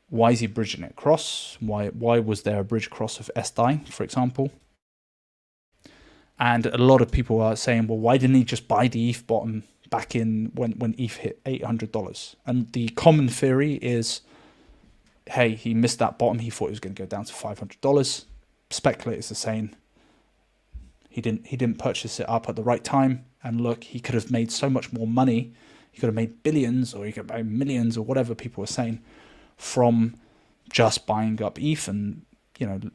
why is he bridging it across? Why was there a bridge across of SDAI, for example? And a lot of people are saying, well, why didn't he just buy the ETH bottom back in when ETH hit $800? And the common theory is, hey, he missed that bottom. He thought it was going to go down to $500. Speculators are saying he didn't purchase it up at the right time. And look, he could have made so much more money. He could have made billions, or he could have made millions, or whatever people are saying, from just buying up ETH and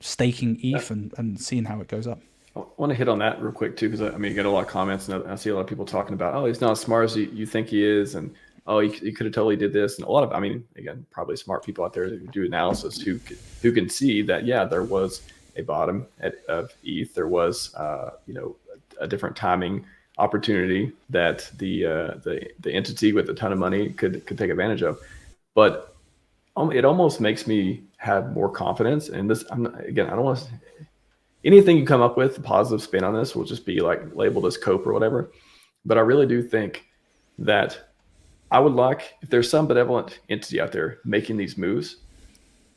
staking ETH and seeing how it goes up. I want to hit on that real quick too, because I mean, you get a lot of comments, and I see a lot of people talking about, oh, he's not as smart as you think he is, and oh, he could have totally did this. And a lot of, I mean, again, probably smart people out there who do analysis who can see that, yeah, there was a bottom of ETH. There was, a different timing opportunity that the entity with a ton of money could take advantage of. But it almost makes me have more confidence in this. I don't want to. Anything you come up with, the positive spin on this will just be like labeled as cope or whatever. But I really do think that I would like, if there's some benevolent entity out there making these moves,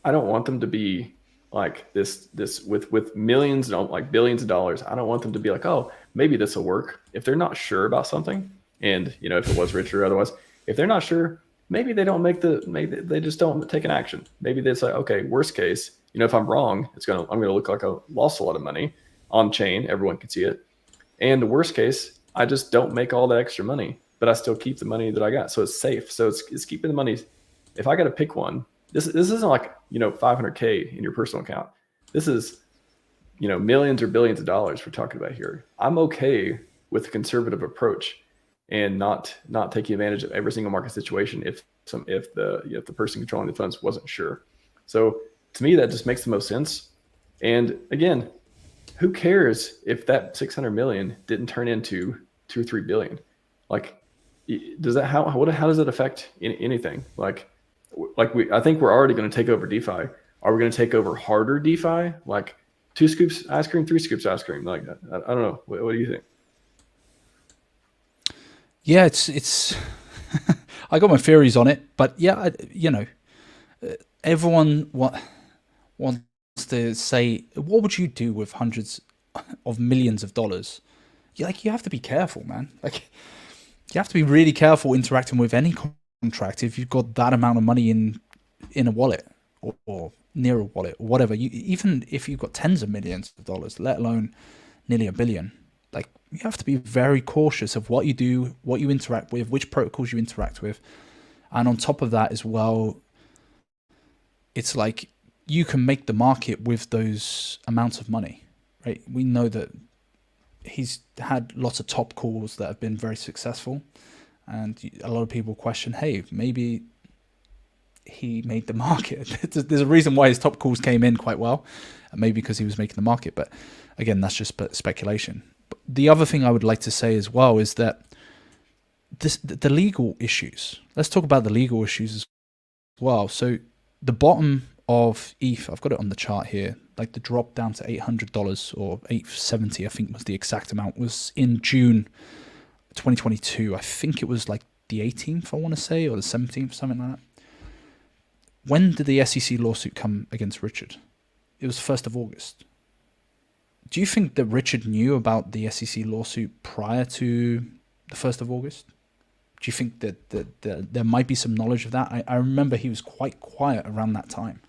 I don't want them to be like this with millions and like billions of dollars. I don't want them to be like, oh, maybe this will work. If they're not sure about something, and if it was rich or otherwise, if they're not sure, maybe they don't maybe they just don't take an action. Maybe they say, okay, worst case, if I'm wrong, I'm gonna look like I lost a lot of money on chain. Everyone can see it. And the worst case, I just don't make all that extra money, but I still keep the money that I got. So it's safe. So it's keeping the money. If I got to pick one, this isn't like, 500K in your personal account. This is, millions or billions of dollars we're talking about here. I'm okay with a conservative approach and not taking advantage of every single market situation if the person controlling the funds wasn't sure. So to me, that just makes the most sense. And again, who cares if that 600 million didn't turn into 2 or 3 billion? Like, how does it affect anything? I think we're already going to take over DeFi. Are we going to take over harder DeFi? Like 2 scoops ice cream, 3 scoops ice cream? Like, I don't know. What do you think? Yeah, it's I got my theories on it, but yeah, everyone wants to say, what would you do with hundreds of millions of dollars? You have to be careful, man. Like, you have to be really careful interacting with any contract if you've got that amount of money in a wallet or near a wallet or whatever. Even if you've got tens of millions of dollars, let alone nearly $1 billion. Like, you have to be very cautious of what you do, what you interact with, which protocols you interact with. And on top of that as well, it's like you can make the market with those amounts of money, right? We know that he's had lots of top calls that have been very successful. And a lot of people question, hey, maybe he made the market. There's a reason why his top calls came in quite well. Maybe because he was making the market. But again, that's just speculation. But the other thing I would like to say as well is that the legal issues. Let's talk about the legal issues as well. So the bottom of ETH, I've got it on the chart here, like the drop down to $800 or $870, I think was the exact amount, was in June 2022. I think it was like the 18th, I want to say, or the 17th, something like that. When did the SEC lawsuit come against Richard? It was 1st of August. Do you think that Richard knew about the SEC lawsuit prior to the 1st of August? Do you think that there might be some knowledge of that? I remember he was quite quiet around that time.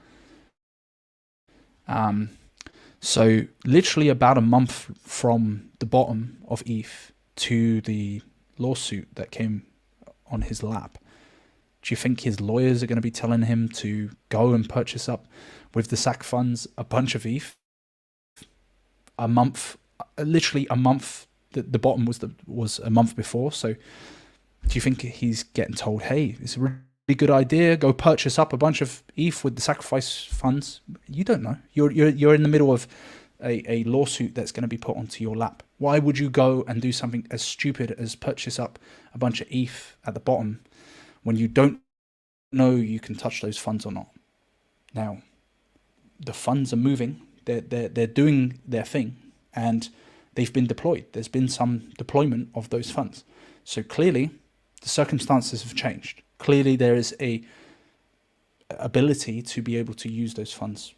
So literally about a month from the bottom of ETH to the lawsuit that came on his lap, do you think his lawyers are going to be telling him to go and purchase up with the SAC funds a bunch of ETH? Literally a month. The bottom was a month before. So do you think he's getting told, hey, it's a really good idea, go purchase up a bunch of ETH with the sacrifice funds? You don't know. You're in the middle of a lawsuit that's going to be put onto your lap. Why would you go and do something as stupid as purchase up a bunch of ETH at the bottom when you don't know you can touch those funds or not? Now, the funds are moving. They're doing their thing, and they've been deployed. There's been some deployment of those funds. So clearly, the circumstances have changed. Clearly, there is a ability to be able to use those funds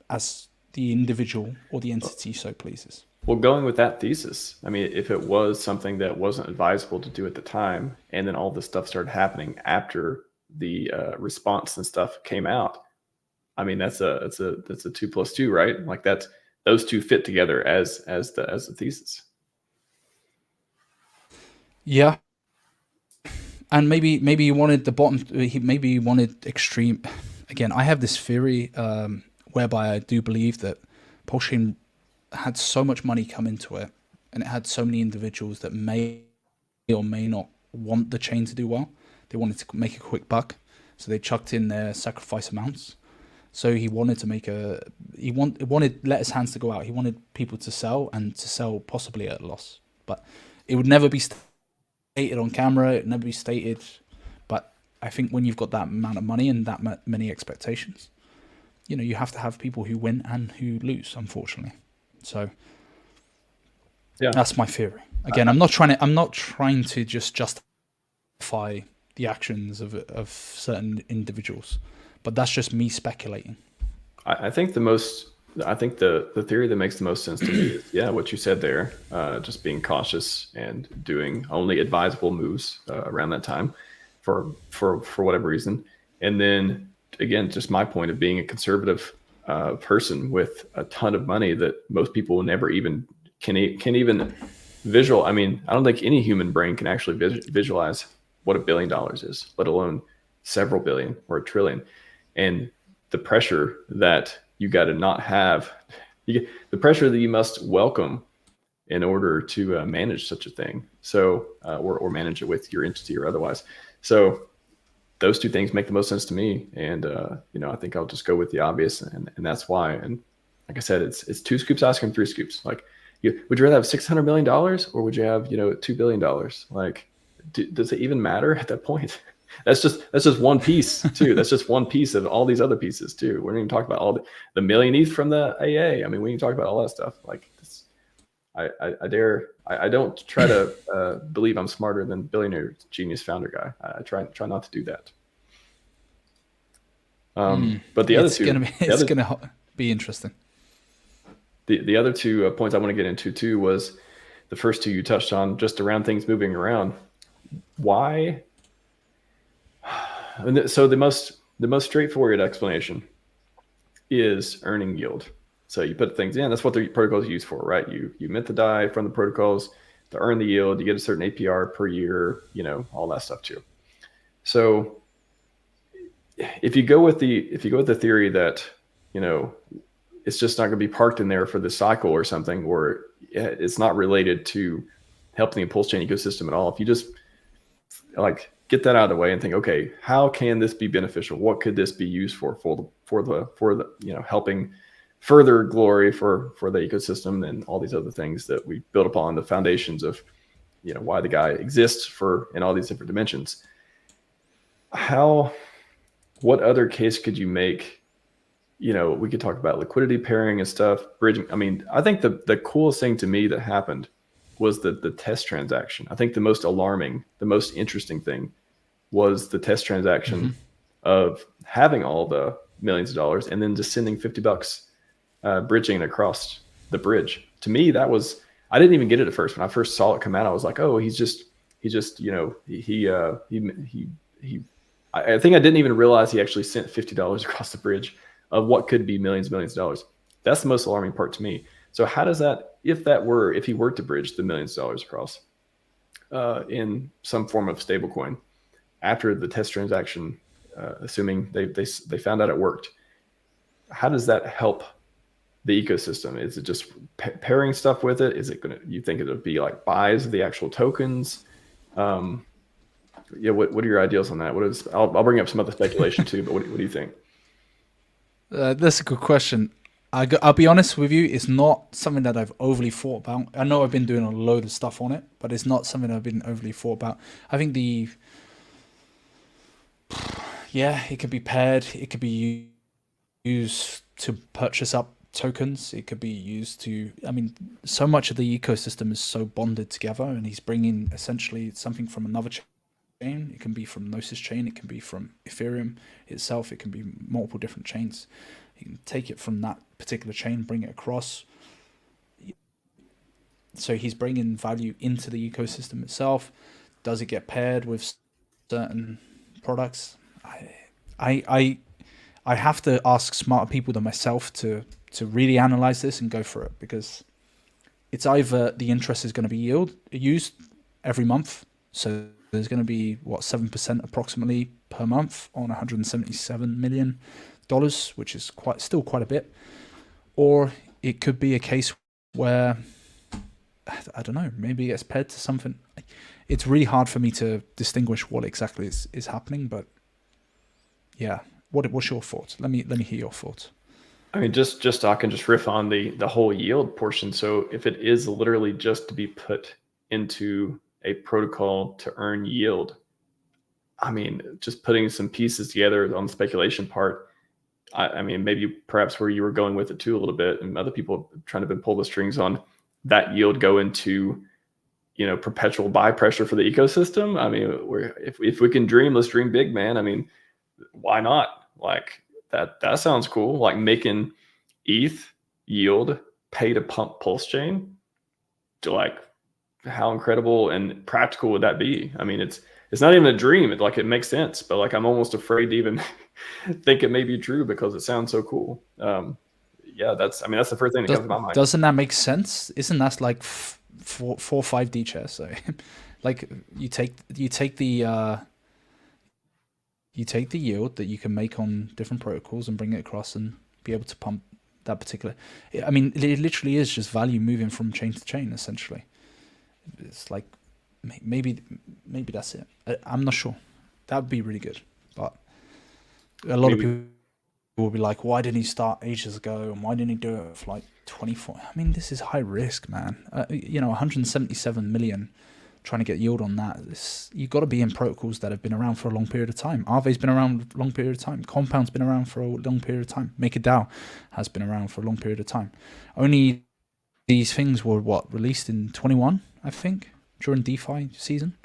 as the individual or the entity so pleases. Well, going with that thesis, I mean, if it was something that wasn't advisable to do at the time, and then all this stuff started happening after the response and stuff came out, I mean, that's a 2 plus 2, right? Like those two fit together as the thesis. Yeah. And maybe he wanted the bottom. Maybe he wanted extreme. Again, I have this theory whereby I do believe that PulseChain had so much money come into it, and it had so many individuals that may or may not want the chain to do well. They wanted to make a quick buck, so they chucked in their sacrifice amounts. So he wanted to wanted let his hands to go out. He wanted people to sell, and to sell possibly at a loss, but it would never be stated on camera. It would never be stated. But I think when you've got that amount of money and that many expectations, you have to have people who win and who lose, unfortunately. So yeah, that's my theory. Again, I'm not trying to just justify the actions of certain individuals, but that's just me speculating. I think the theory that makes the most sense to me is, what you said there, just being cautious and doing only advisable moves around that time for whatever reason. And then again, just my point of being a conservative person with a ton of money that most people never even can even visual. I mean, I don't think any human brain can actually visualize what $1 billion is, let alone several billion or a trillion. And the pressure that you got to not have, the pressure that you must welcome in order to manage such a thing. So, or manage it with your entity or otherwise. So those two things make the most sense to me. And, I think I'll just go with the obvious, and that's why. And like I said, it's 2 scoops ice cream, 3 scoops. Like, would you rather have $600 million or would you have, $2 billion? Like, does it even matter at that point? That's just one piece too. That's just one piece of all these other pieces too. We're not even talking about all the million ETH from the AA. I mean, we can talk about all that stuff. Like, I don't try to believe I'm smarter than billionaire genius founder guy. I try not to do that. But the other two, it's gonna be interesting. The other 2 points I want to get into too was the first 2 you touched on, just around things moving around. Why? So the most straightforward explanation is earning yield. So you put things in, that's what the protocols are used for, right? You mint the DAI from the protocols to earn the yield. You get a certain APR per year, all that stuff too. So if you go with the theory that, it's just not going to be parked in there for the cycle or something, or it's not related to helping the PulseChain ecosystem at all. If you just like get that out of the way and think, okay, how can this be beneficial? What could this be used for the helping further glory for the ecosystem and all these other things that we build upon, the foundations of why the guy exists in all these different dimensions. What other case could you make? We could talk about liquidity pairing and stuff, bridging. I mean, I think the coolest thing to me that happened was the test transaction. I think the most alarming, the most interesting thing was the test transaction of having all the millions of dollars and then just sending $50 bridging across the bridge. To me, I didn't even get it at first. When I first saw it come out, I was like, oh, I think I didn't even realize he actually sent $50 across the bridge of what could be millions of dollars. That's the most alarming part to me. So how does that, if he were to bridge the millions of dollars across in some form of stablecoin after the test transaction, assuming they found out it worked, how does that help the ecosystem? Is it just pairing stuff with it? Is it you think it'll be like buys of the actual tokens? What are your ideas on that? I'll bring up some other speculation too, but what do you think? That's a good question. I'll be honest with you, it's not something that I've overly thought about. I know I've been doing a load of stuff on it, but it's not something I've been overly thought about. I think it could be paired. It could be used to purchase up tokens. It could be used to, so much of the ecosystem is so bonded together, and he's bringing essentially something from another chain. It can be from Gnosis chain, it can be from Ethereum itself, it can be multiple different chains. You can take it from that particular chain, bring it across. So he's bringing value into the ecosystem itself. Does it get paired with certain products? I have to ask smarter people than myself to really analyze this and go for it, because it's either the interest is going to be used every month. So there's going to be 7% approximately per month on $177 million, which is still quite a bit. Or it could be a case where, I don't know, maybe it gets paired to something. It's really hard for me to distinguish what exactly is happening, but yeah. What's your thoughts? Let me hear your thoughts. I mean, just I can just riff on the whole yield portion. So if it is literally just to be put into a protocol to earn yield, I mean, just putting some pieces together on the speculation part, I mean, maybe perhaps where you were going with it too a little bit, and other people trying to pull the strings on that yield go into, perpetual buy pressure for the ecosystem. I mean, if we can dream, let's dream big, man. I mean, why not? Like that sounds cool. Like making ETH yield pay to pump PulseChain. Like, how incredible and practical would that be? I mean, it's not even a dream. It makes sense, but like I'm almost afraid to even think it may be true because it sounds so cool. That's the first thing that comes to my mind. Doesn't that make sense? Isn't that like four or 5D chairs. So, like you take the yield that you can make on different protocols and bring it across and be able to pump that particular. I mean, it literally is just value moving from chain to chain. Essentially, it's like maybe that's it. I'm not sure. That would be really good, but a lot of people will be like, why didn't he start ages ago, and why didn't he do it for like 24? I mean, this is high risk, man. 177 million trying to get yield on that. You've got to be in protocols that have been around for a long period of time. Aave's been around for a long period of time. Compound's been around for a long period of time. MakerDAO has been around for a long period of time. Only these things were released in 21, I think, during DeFi season.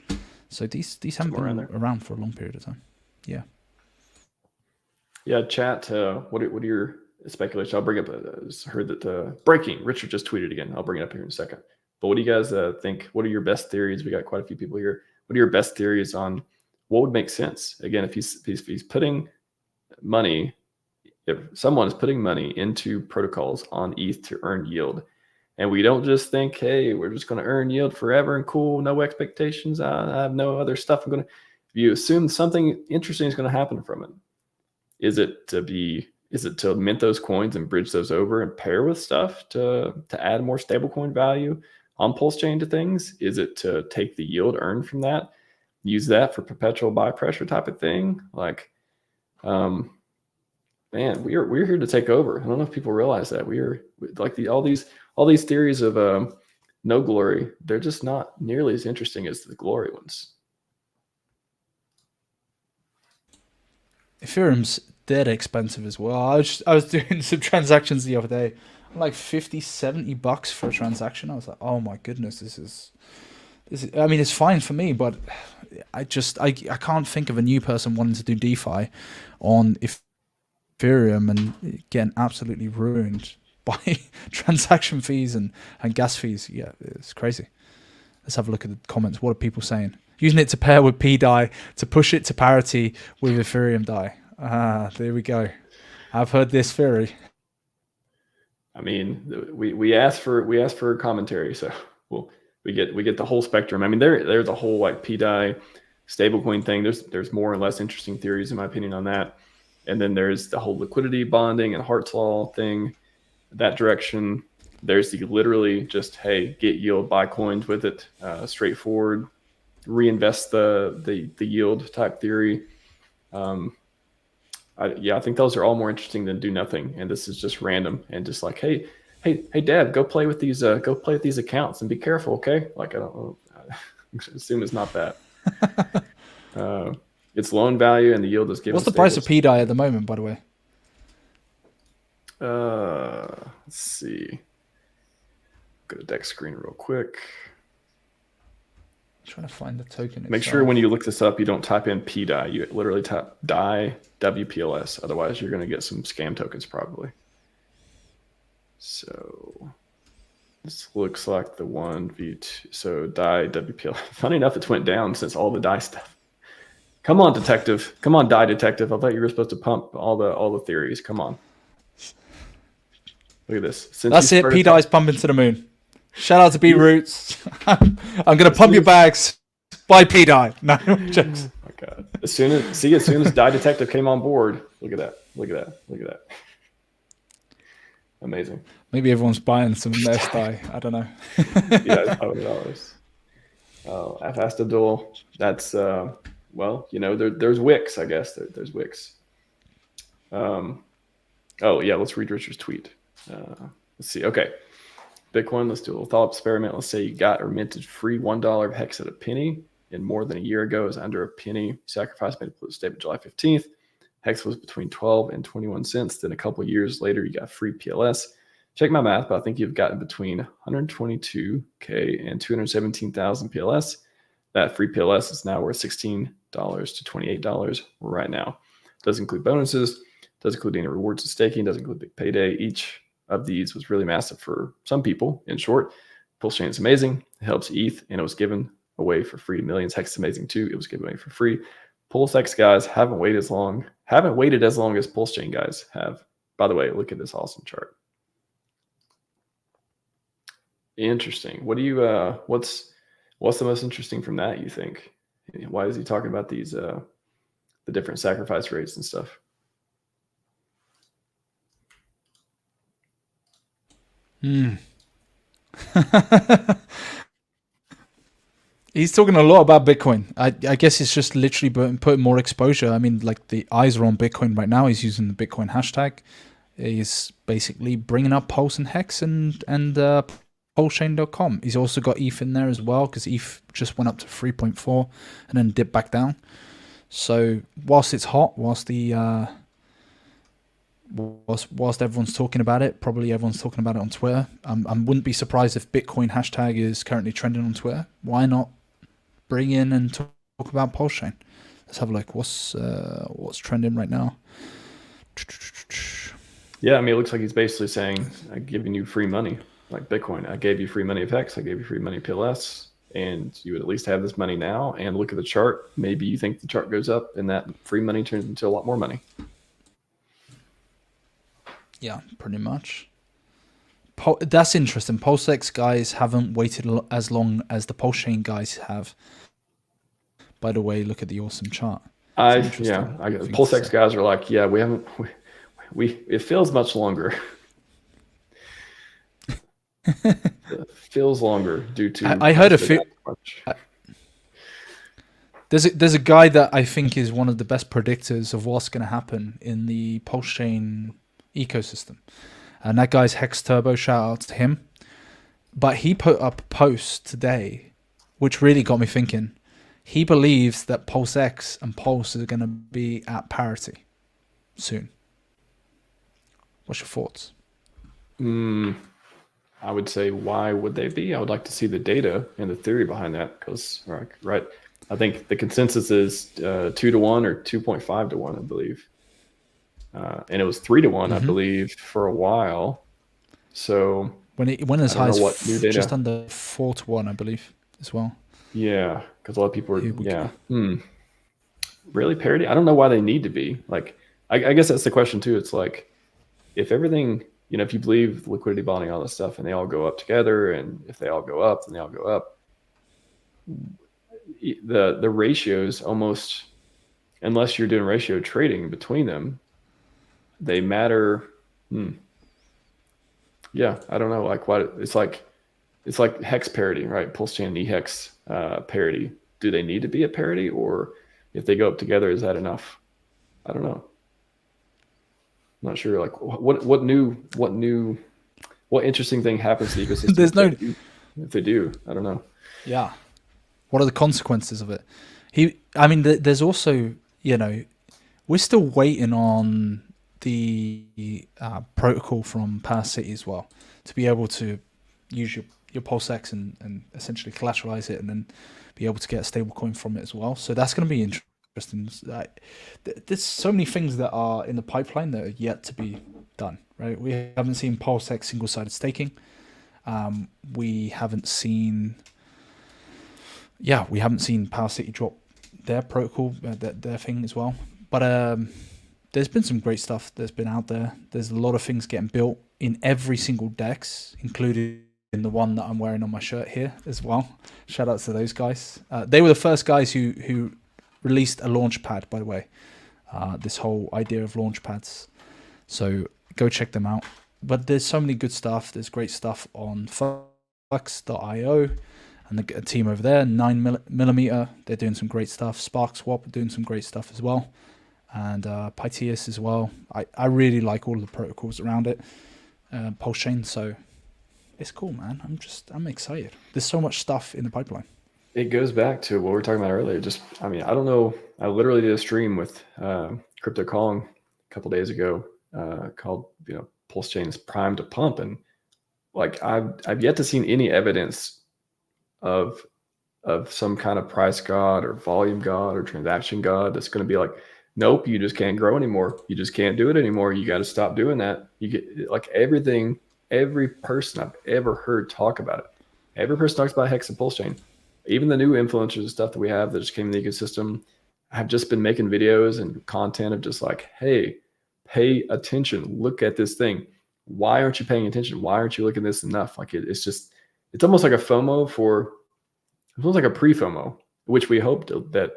So these haven't been around for a long period of time. Yeah. Yeah, chat. What are your speculations? I'll bring up. I heard that breaking. Richard just tweeted again. I'll bring it up here in a second. But what do you guys think? What are your best theories? We got quite a few people here. What are your best theories on what would make sense? Again, if he's putting money, if someone is putting money into protocols on ETH to earn yield, and we don't just think, hey, we're just going to earn yield forever and cool, no expectations. I have no other stuff. If you assume something interesting is going to happen from it, is it to mint those coins and bridge those over and pair with stuff to add more stablecoin value on PulseChain to things? Is it to take the yield earned from that, use that for perpetual buy pressure type of thing? Like, man, we're here to take over. I don't know if people realize that we're like all these theories of no glory. They're just not nearly as interesting as the glory ones. Ethereum's dead expensive as well. I was doing some transactions the other day, like $50-$70 for a transaction. I was like, oh my goodness, this is. I mean, it's fine for me, but I can't think of a new person wanting to do DeFi on Ethereum and getting absolutely ruined by transaction fees and gas fees. Yeah, it's crazy. Let's have a look at the comments. What are people saying? Using it to pair with PDAI to push it to parity with Ethereum DAI. There we go. I've heard this theory. I mean, we asked for commentary, so we get the whole spectrum. I mean, there's a whole like PDAI stablecoin thing. There's more and less interesting theories in my opinion on that. And then there's the whole liquidity bonding and Hart's law thing, that direction. There's the literally just, hey, get yield, buy coins with it, straightforward, reinvest the yield type theory. I think those are all more interesting than do nothing. And this is just random and just like, hey, Dad, go play with these accounts and be careful, okay? Like I don't know, I assume it's not that. It's loan value and the yield is given. What's the price of PDAI at the moment, by the way? Let's see. Go to deck screen real quick. I'm trying to find the token. Make sure when you look this up, you don't type in PDAI. You literally type DAI WPLS. Otherwise, you're going to get some scam tokens probably. So this looks like the one V2. So DAI WPLS. Funny enough, it's went down since all the DAI stuff. Come on, detective. Come on, DAI detective. I thought you were supposed to pump all the theories. Come on. Look at this. That's it. PDAI's pumping to the moon. Shout out to B-Roots. I'm going to pump your bags. Buy PDAI. No jokes. Oh my God. As soon as DAI detective came on board, look at that. Amazing. Maybe everyone's buying some less DAI. I don't know. Yeah, it's $5. Oh, I've asked Abdul. That's there's Wix, I guess. There's Wix. Oh yeah, let's read Richard's tweet. Let's see. Okay. Bitcoin, let's do a little thought experiment. Let's say you got or minted free $1 of Hex at a penny, and more than a year ago is under a penny. Sacrifice made a political statement July 15th. Hex was between 12 and 21 cents. Then a couple of years later, you got free PLS. Check my math, but I think you've gotten between 122K and 217,000 PLS. That free PLS is now worth $16 to $28 right now. Doesn't include bonuses, doesn't include any rewards to staking, doesn't include big payday. Each of these was really massive for some people. In short, PulseChain is amazing. It helps ETH, and it was given away for free to millions. Hex is amazing too. It was given away for free. PulseX guys haven't waited as long as PulseChain guys have. By the way, look at this awesome chart. Interesting. What do you what's the most interesting from that, you think? Why is he talking about these the different sacrifice rates and stuff? He's talking a lot about Bitcoin. I guess it's just literally putting more exposure. I mean, like the eyes are on Bitcoin right now. He's using the Bitcoin hashtag. He's basically bringing up Pulse and Hex and PulseChain.com. He's also got ETH in there as well, because ETH just went up to 3.4 and then dipped back down. So whilst it's hot, whilst everyone's talking about it, probably everyone's talking about it on Twitter. I wouldn't be surprised if Bitcoin hashtag is currently trending on Twitter. Why not bring in and talk about PulseChain? Let's have a look. What's trending right now? Yeah, I mean, it looks like he's basically saying, I'm giving you free money, like Bitcoin. I gave you free money of Hex. I gave you free money of PLS. And you would at least have this money now. And look at the chart. Maybe you think the chart goes up and that free money turns into a lot more money. Yeah, pretty much. That's interesting. PulseX guys haven't waited as long as the PulseChain guys have. By the way, look at the awesome chart. PulseX guys are like, yeah, we haven't. It feels much longer. It feels longer due to. I heard there's a guy that I think is one of the best predictors of what's going to happen in the PulseChain ecosystem, and that guy's Hex Turbo. Shout out to him. But he put up a post today which really got me thinking. He believes that PulseX and Pulse are going to be at parity soon. What's your thoughts? I would say, why would they be? I would like to see the data and the theory behind that, because right, I think the consensus is 2-to-1 or 2.5-to-1, I believe. And it was 3-to-1, I believe, for a while. So when it went as high as just under 4-to-1, I believe, as well. Yeah, because a lot of people are really parity? I don't know why they need to be. Like, I guess that's the question too. It's like, if everything, if you believe liquidity bonding, all this stuff, and they all go up together, and if they all go up, then they all go up. The ratios almost, unless you're doing ratio trading between them, they matter. Yeah, I don't know. Like, what it's like hex parity, right? PulseChain and eHex parity. Do they need to be at parity, or if they go up together, is that enough? I don't know. I'm not sure. Like, what interesting thing happens to the ecosystem? If they do, I don't know. Yeah. What are the consequences of it? There's also, we're still waiting on the protocol from Parity as well, to be able to use your PulseX and essentially collateralize it, and then be able to get a stable coin from it as well. So that's going to be interesting. There's so many things that are in the pipeline that are yet to be done, right? We haven't seen PulseX single-sided staking. We haven't seen Power City drop their protocol, their thing as well. But there's been some great stuff that's been out there. There's a lot of things getting built in every single DEX, including in the one that I'm wearing on my shirt here as well. Shout out to those guys. They were the first guys who released a launch pad, by the way. This whole idea of launch pads. So go check them out. But there's so many good stuff. There's great stuff on Flux.io and the team over there, 9mm. They're doing some great stuff. SparkSwap are doing some great stuff as well. And Pytheas as well. I really like all of the protocols around it. PulseChain, so it's cool, man. I'm excited. There's so much stuff in the pipeline. It goes back to what we were talking about earlier. I don't know. I literally did a stream with Crypto Kong a couple days ago called, PulseChain's Prime to Pump. And like, I've yet to see any evidence of some kind of price god or volume god or transaction god that's going to be like, nope, you just can't grow anymore. You just can't do it anymore. You got to stop doing that. You get like every person I've ever heard talk about it. Every person talks about Hex and PulseChain. Even the new influencers and stuff that we have that just came in the ecosystem have just been making videos and content of just like, hey, pay attention. Look at this thing. Why aren't you paying attention? Why aren't you looking at this enough? Like it's it's almost like a FOMO for, it's almost like a pre-FOMO, which we hoped that,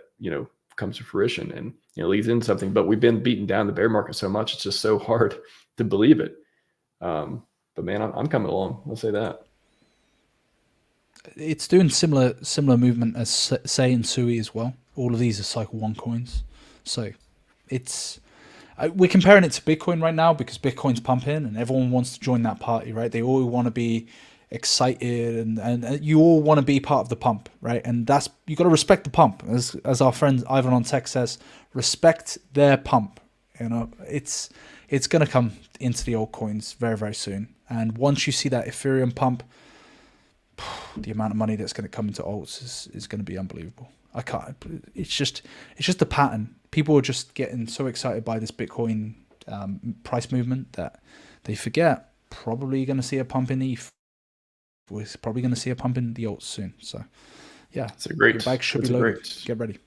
comes to fruition and, leads into something, but we've been beaten down the bear market so much. It's just so hard to believe it. But man, I'm coming along. I'll say that. It's doing similar movement as Say and Sui as well. All of these are cycle 1 coins. So it's, we're comparing it to Bitcoin right now because Bitcoin's pumping and everyone wants to join that party, right? They all want to be excited and you all want to be part of the pump, right? And that's, you got to respect the pump. As our friend Ivan on Tech says, respect their pump. It's going to come into the altcoins very, very soon. And once you see that Ethereum pump, the amount of money that's going to come into alts is going to be unbelievable. I can't. It's just a pattern. People are just getting so excited by this Bitcoin price movement that they forget probably going to see a pump in ETH. We're probably going to see a pump in the alts soon. So, yeah, it's a great. Your bag should be loaded. Get ready.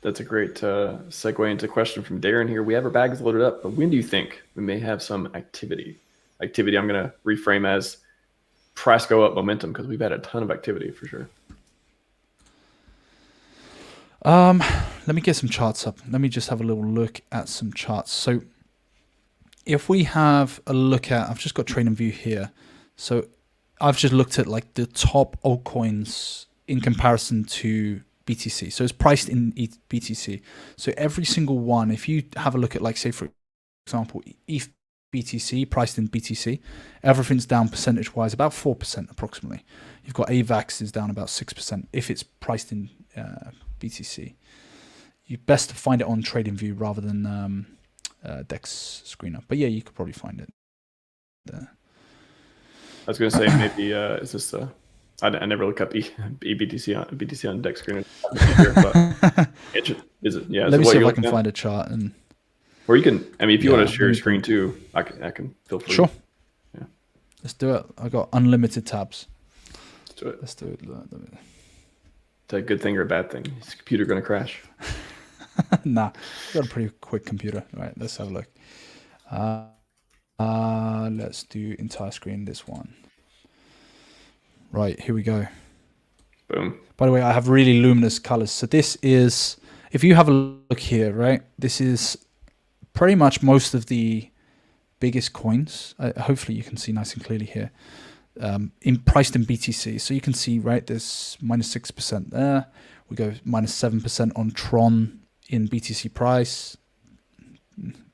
That's a great segue into a question from Darren here. We have our bags loaded up, but when do you think we may have some activity? Activity I'm going to reframe as price go up momentum, because we've had a ton of activity for sure. Let me get some charts up. Let me just have a little look at some charts. So if we have a look at, I've just got TradingView here. So I've just looked at like the top altcoins in comparison to BTC. So it's priced in BTC. So every single one, if you have a look at, like, say, for example, ETH BTC priced in BTC, everything's down percentage-wise about 4% approximately. You've got AVAX is down about 6% if it's priced in BTC. You best to find it on TradingView rather than Dex Screener. But yeah, you could probably find it there. I was going to say maybe is this I never look up BTC on Dex Screener. Is it? Yeah. Let me see if I can find a chart and. Or you can, I mean, if you want to share your screen too, I can feel free. Sure. Yeah. Let's do it. I got unlimited tabs. Let's do it. Let's do it. It's a good thing or a bad thing. Is the computer going to crash? Nah, got a pretty quick computer. All right, let's have a look. Let's do entire screen, this one. Right, here we go. Boom. By the way, I have really luminous colors. So this is, if you have a look here, right, this is pretty much most of the biggest coins. Hopefully you can see nice and clearly here. Priced in BTC. So you can see, right, there's minus 6% there. We go minus 7% on Tron in BTC price.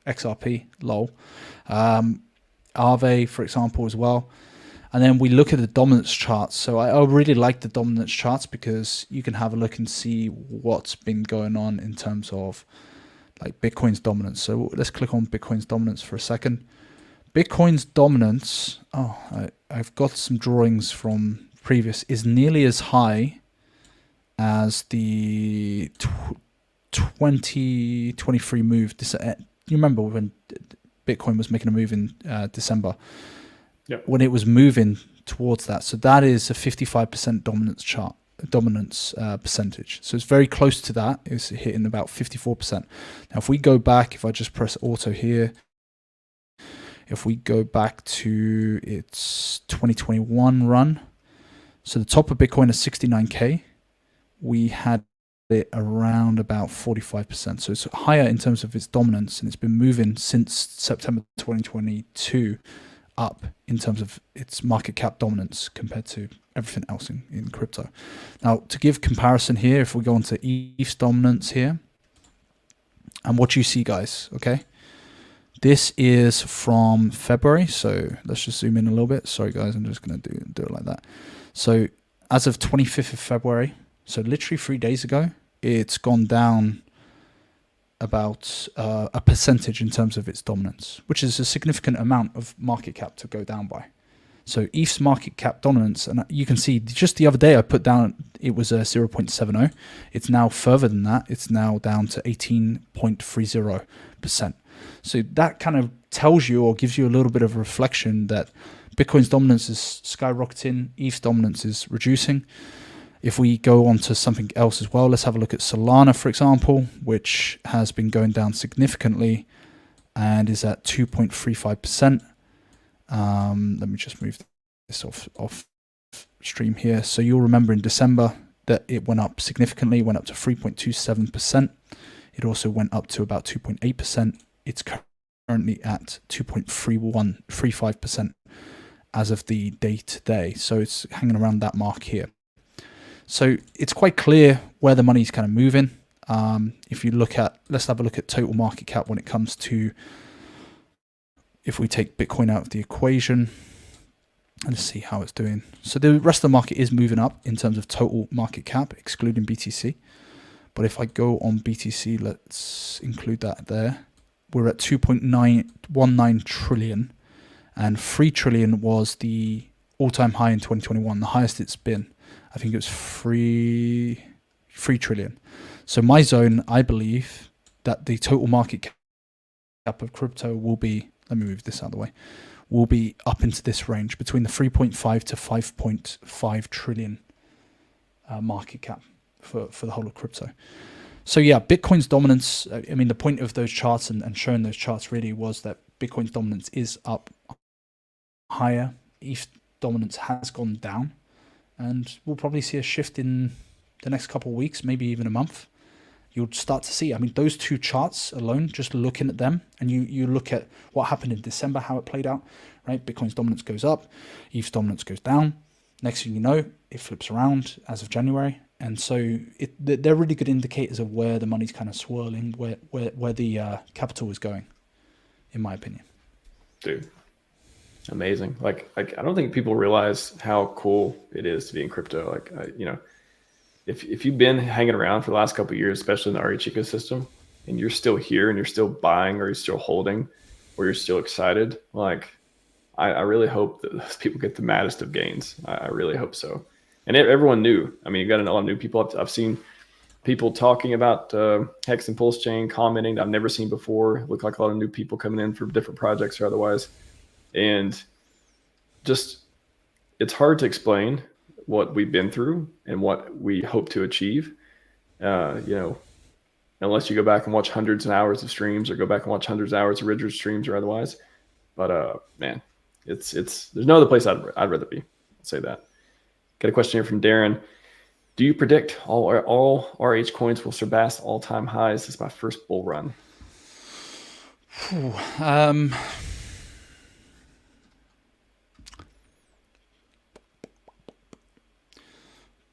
XRP, lol. Aave, for example, as well. And then we look at the dominance charts. So I really like the dominance charts because you can have a look and see what's been going on in terms of like Bitcoin's dominance. So let's click on Bitcoin's dominance for a second. Bitcoin's dominance, I've got some drawings from previous, is nearly as high as the 2023 move. You remember when Bitcoin was making a move in December? Yep. When it was moving towards that. So that is a 55% dominance percentage. So it's very close to that. It's hitting about 54%. Now, if we go back, if I just press auto here, if we go back to its 2021 run, so the top of Bitcoin is 69K. We had it around about 45%. So it's higher in terms of its dominance, and it's been moving since September 2022 up in terms of its market cap dominance compared to everything else in crypto. Now, to give comparison here, if we go into ETH's dominance here, and what you see, guys, okay? This is from February, so let's just zoom in a little bit. Sorry, guys, I'm just going to do it like that. So as of 25th of February, so literally 3 days ago, it's gone down about a percentage in terms of its dominance, which is a significant amount of market cap to go down by. So ETH's market cap dominance, and you can see just the other day I put down, it was a 0.70. It's now further than that. It's now down to 18.30%. So that kind of tells you or gives you a little bit of a reflection that Bitcoin's dominance is skyrocketing, ETH's dominance is reducing. If we go on to something else as well, let's have a look at Solana, for example, which has been going down significantly and is at 2.35%. Let me just move this off stream here. So you'll remember in December that it went up significantly, went up to 3.27%. It also went up to about 2.8%. It's currently at 2.35% as of the day today. So it's hanging around that mark here. So it's quite clear where the money's kind of moving. If you look at, let's have a look at total market cap when it comes to, if we take Bitcoin out of the equation and see how it's doing. So the rest of the market is moving up in terms of total market cap, excluding BTC. But if I go on BTC, let's include that there. We're at 2.919 trillion, and 3 trillion was the all-time high in 2021, the highest it's been. I think it was 3 trillion. So my zone, I believe that the total market cap of crypto will be, let me move this out of the way, will be up into this range between the 3.5 to 5.5 trillion market cap for the whole of crypto. So yeah, Bitcoin's dominance, I mean, the point of those charts and showing those charts really was that Bitcoin's dominance is up higher. ETH dominance has gone down, and we'll probably see a shift in the next couple of weeks, maybe even a month. You'll start to see, I mean, those two charts alone, just looking at them, and you look at what happened in December, how it played out, right? Bitcoin's dominance goes up, ETH's dominance goes down. Next thing you know, it flips around as of January. And so they're really good indicators of where the money's kind of swirling, where the capital is going, in my opinion. Dude, amazing. Like I don't think people realize how cool it is to be in crypto. Like, you know, if you've been hanging around for the last couple of years, especially in the RH ecosystem, and you're still here and you're still buying, or you're still holding, or you're still excited, like I really hope that those people get the maddest of gains. I really hope so. And everyone knew. I mean, you got a lot of new people. I've seen people talking about Hex and PulseChain, commenting I've never seen before. Look like a lot of new people coming in for different projects or otherwise. And just, it's hard to explain what we've been through and what we hope to achieve. You know, unless you go back and watch hundreds of hours of streams, or go back and watch hundreds of hours of Richard's streams or otherwise. But man, it's there's no other place I'd rather be. I'll say that. Got a question here from Darren. Do you predict all RH coins will surpass all-time highs? This is my first bull run.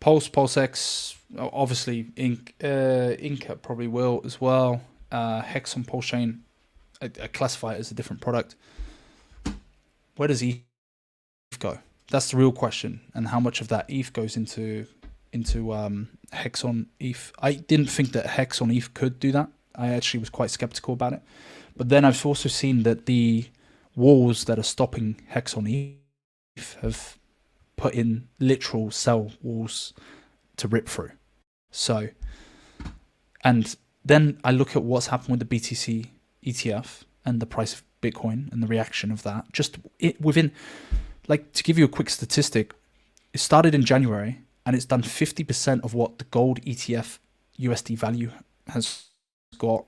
PulseX, obviously, Inca probably will as well. Hex on PulseChain, I classify it as a different product. Where does ETH go? That's the real question, and how much of that ETH goes into Hex on ETH. I didn't think that Hex on ETH could do that. I actually was quite skeptical about it. But then I've also seen that the walls that are stopping Hex on ETH have put in literal sell walls to rip through. So, and then I look at what's happened with the BTC ETF and the price of Bitcoin and the reaction of that. Just within, like, to give you a quick statistic, it started in January and it's done 50% of what the gold ETF USD value has got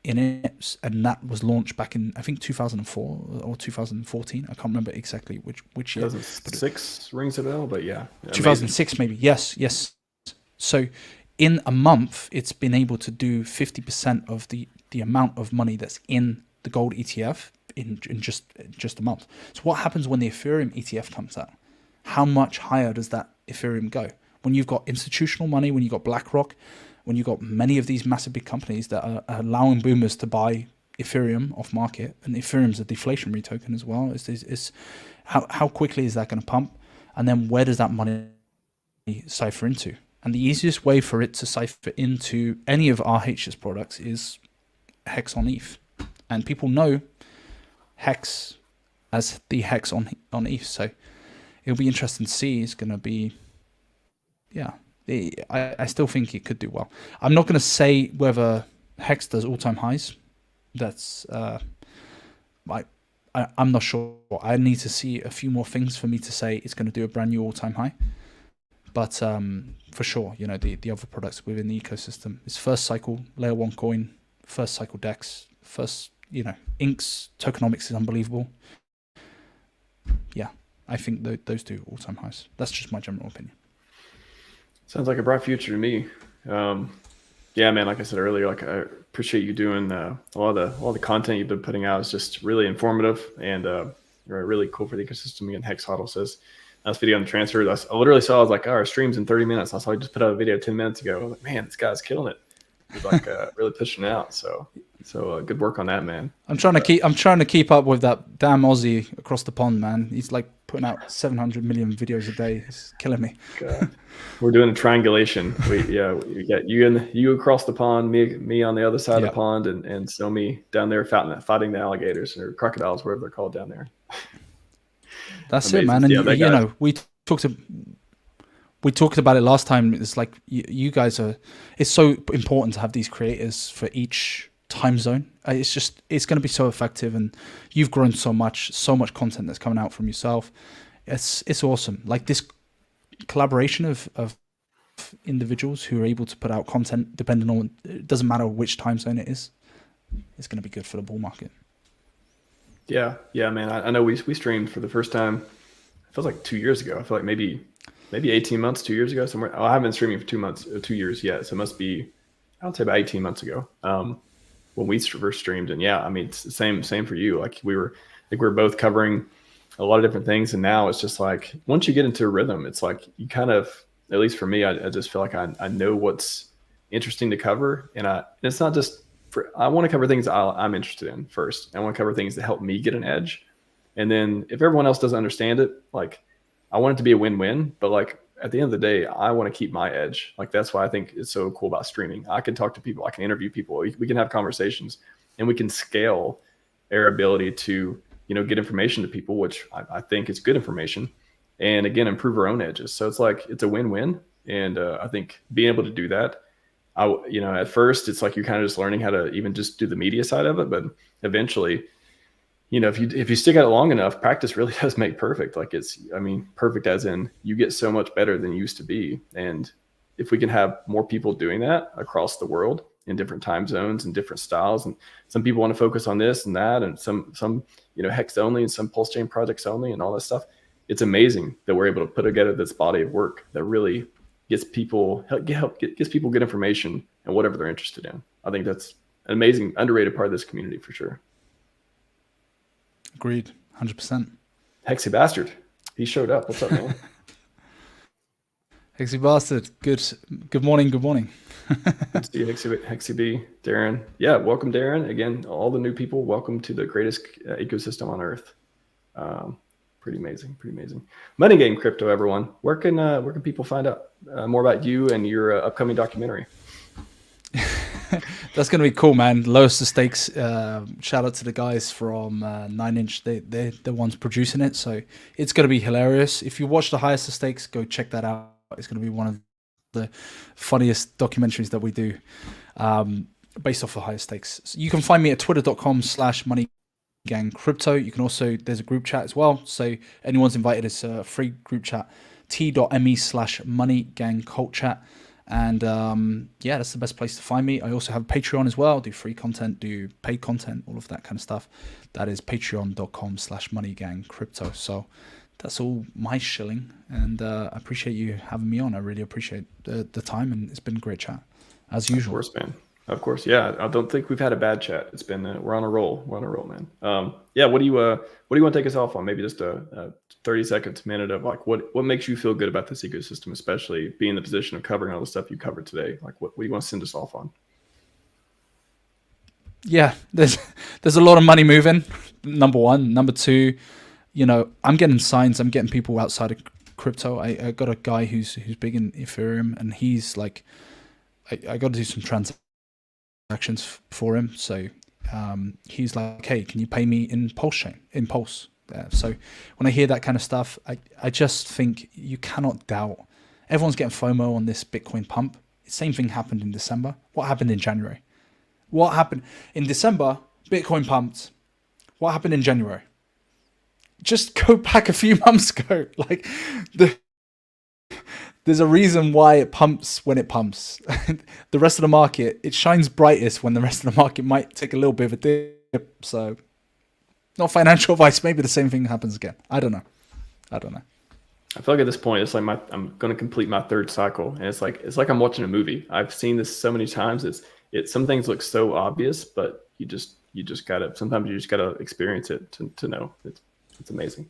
in it, and that was launched back in, I think, 2004 or 2014. I can't remember exactly which year. 2006 rings a bell, but yeah. 2006 maybe. Yes. So in a month, it's been able to do 50% of the amount of money that's in the gold ETF in just a month. So what happens when the Ethereum ETF comes out? How much higher does that Ethereum go? When you've got institutional money, when you've got BlackRock, when you've got many of these massive big companies that are allowing boomers to buy Ethereum off market, and Ethereum's a deflationary token as well. It's how quickly is that going to pump? And then where does that money cipher into? And the easiest way for it to cipher into any of RH's products is Hex on ETH. And people know Hex as the Hex on ETH. So it'll be interesting to see. It's going to be, yeah. I still think it could do well. I'm not going to say whether Hex does all-time highs. That's I'm not sure. I need to see a few more things for me to say it's going to do a brand new all-time high. But for sure, you know, the other products within the ecosystem, it's first cycle layer 1 coin, first cycle DEX, first, you know, Inks tokenomics is unbelievable. Yeah, I think those two all-time highs. That's just my general opinion. Sounds like a bright future to me. Yeah, man. Like I said earlier, like I appreciate you doing all the content you've been putting out. Is just really informative and really cool for the ecosystem. Again, Hex Huddle says nice video on the transfer. I literally saw. I was like, oh, our stream's in 30 minutes. I saw he just put out a video 10 minutes ago. I was like, man, this guy's killing it. He's like really pushing it out. So good work on that, man. I'm trying to keep up with that damn Aussie across the pond, man. He's like putting out 700 million videos a day. It's killing me. God. We're doing a triangulation. We got you across the pond, me on the other side of the pond, and Somi down there fighting the alligators or crocodiles, whatever they're called down there. That's amazing. It, man. And you know, we talked about it last time. It's like you guys are. It's so important to have these creators for each time zone. It's going to be so effective, and you've grown so much content that's coming out from yourself. It's awesome. Like this collaboration of individuals who are able to put out content depending on, it doesn't matter which time zone it is, it's going to be good for the bull market. Yeah, man. I know we streamed for the first time. It feels like 2 years ago. I feel like maybe 18 months, 2 years ago somewhere. I haven't been streaming for 2 years yet, so it must be, I would say about 18 months ago when we first streamed. And yeah, I mean, it's the same for you. Like we were both covering a lot of different things, and now it's just like once you get into a rhythm, it's like you kind of, at least for me, I just feel like I know what's interesting to cover, and it's not just I want to cover things I'm interested in first. I want to cover things that help me get an edge, and then if everyone else doesn't understand it, like I want it to be a win-win, but like at the end of the day, I want to keep my edge. Like that's why I think it's so cool about streaming. I can talk to people, I can interview people, we can have conversations, and we can scale our ability to, you know, get information to people, which I think is good information, and again, improve our own edges. So it's like, it's a win-win. And I think being able to do that, at first it's like you're kind of just learning how to even just do the media side of it. But eventually, you know, if you stick at it long enough, practice really does make perfect. Like perfect as in you get so much better than you used to be. And if we can have more people doing that across the world in different time zones and different styles, and some people want to focus on this and that, and some you know, Hex only, and some PulseChain projects only, and all that stuff. It's amazing that we're able to put together this body of work that really gets people good information and whatever they're interested in. I think that's an amazing, underrated part of this community for sure. Agreed, 100%. Hexy Bastard, he showed up. What's up, man? Hexy Bastard, good morning. Good to see you, Hexy B, Darren. Yeah, welcome, Darren. Again, all the new people, welcome to the greatest ecosystem on earth. Pretty amazing. Money Game Crypto, everyone. Where can people find out more about you and your upcoming documentary? That's going to be cool, man. Lowest the stakes. Shout out to the guys from 9 Inch. They're the ones producing it, so it's going to be hilarious. If you watch the highest the stakes, go check that out. It's going to be one of the funniest documentaries that we do, based off of higher stakes. So you can find me at twitter.com/moneygangcrypto. You can also, there's a group chat as well, so anyone's invited. It's a free group chat, t.me/moneygangcultchat. And yeah, that's the best place to find me. I also have Patreon as well. Do free content, do paid content, all of that kind of stuff. That is patreon.com/moneygangcrypto. So that's all my shilling, and I appreciate you having me on. I really appreciate the time, and it's been a great chat as usual. Of course, man. Of course, yeah. I don't think we've had a bad chat. It's been we're on a roll. We're on a roll, man. Yeah. What do you want to take us off on? Maybe just a 30 seconds, minute of like what makes you feel good about this ecosystem, especially being in the position of covering all the stuff you covered today. Like what do you want to send us off on? Yeah, there's a lot of money moving. Number one, number two. You know, I'm getting signs. I'm getting people outside of crypto. I got a guy who's big in Ethereum, and he's like, I got to do some transactions for him. So he's like, hey, can you pay me in PulseChain, in Pulse? So when I hear that kind of stuff, I just think you cannot doubt. Everyone's getting FOMO on this Bitcoin pump. Same thing happened in December. What happened in January? What happened in December? Bitcoin pumped. What happened in January? Just go back a few months ago. Like there's a reason why it pumps when it pumps. The rest of the market, it shines brightest when the rest of the market might take a little bit of a dip. So not financial advice. Maybe the same thing happens again. I don't know. I don't know. I feel like at this point, it's like I'm going to complete my third cycle, and it's like I'm watching a movie. I've seen this so many times. Some things look so obvious, but you just gotta, sometimes you just gotta experience it to know. It's amazing.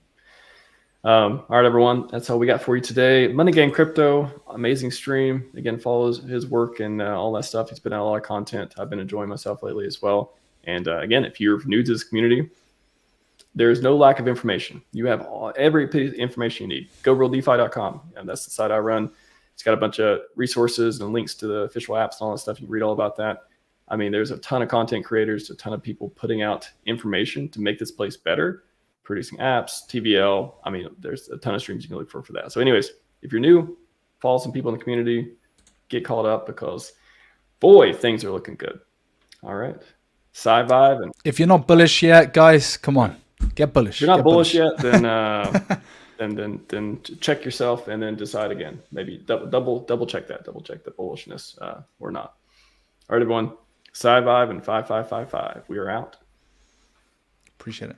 All right, everyone, that's all we got for you today. Money Game Crypto, amazing stream. Again, follows his work and all that stuff. He's put out a lot of content. I've been enjoying myself lately as well. And again, if you're new to this community, there's no lack of information. You have every piece of information you need. GoRealDeFi.com, and that's the site I run. It's got a bunch of resources and links to the official apps and all that stuff. You can read all about that. I mean, there's a ton of content creators, a ton of people putting out information to make this place better, producing apps, TVL. I mean, there's a ton of streams you can look for that. So anyways, if you're new, follow some people in the community, get caught up, because boy, things are looking good. All right. Scivive. And if you're not bullish yet, guys, come on. Get bullish. If you're not bullish yet, then then check yourself and then decide again. Maybe double check that. Double check the bullishness or not. All right, everyone. Scivive and 5555. We are out. Appreciate it.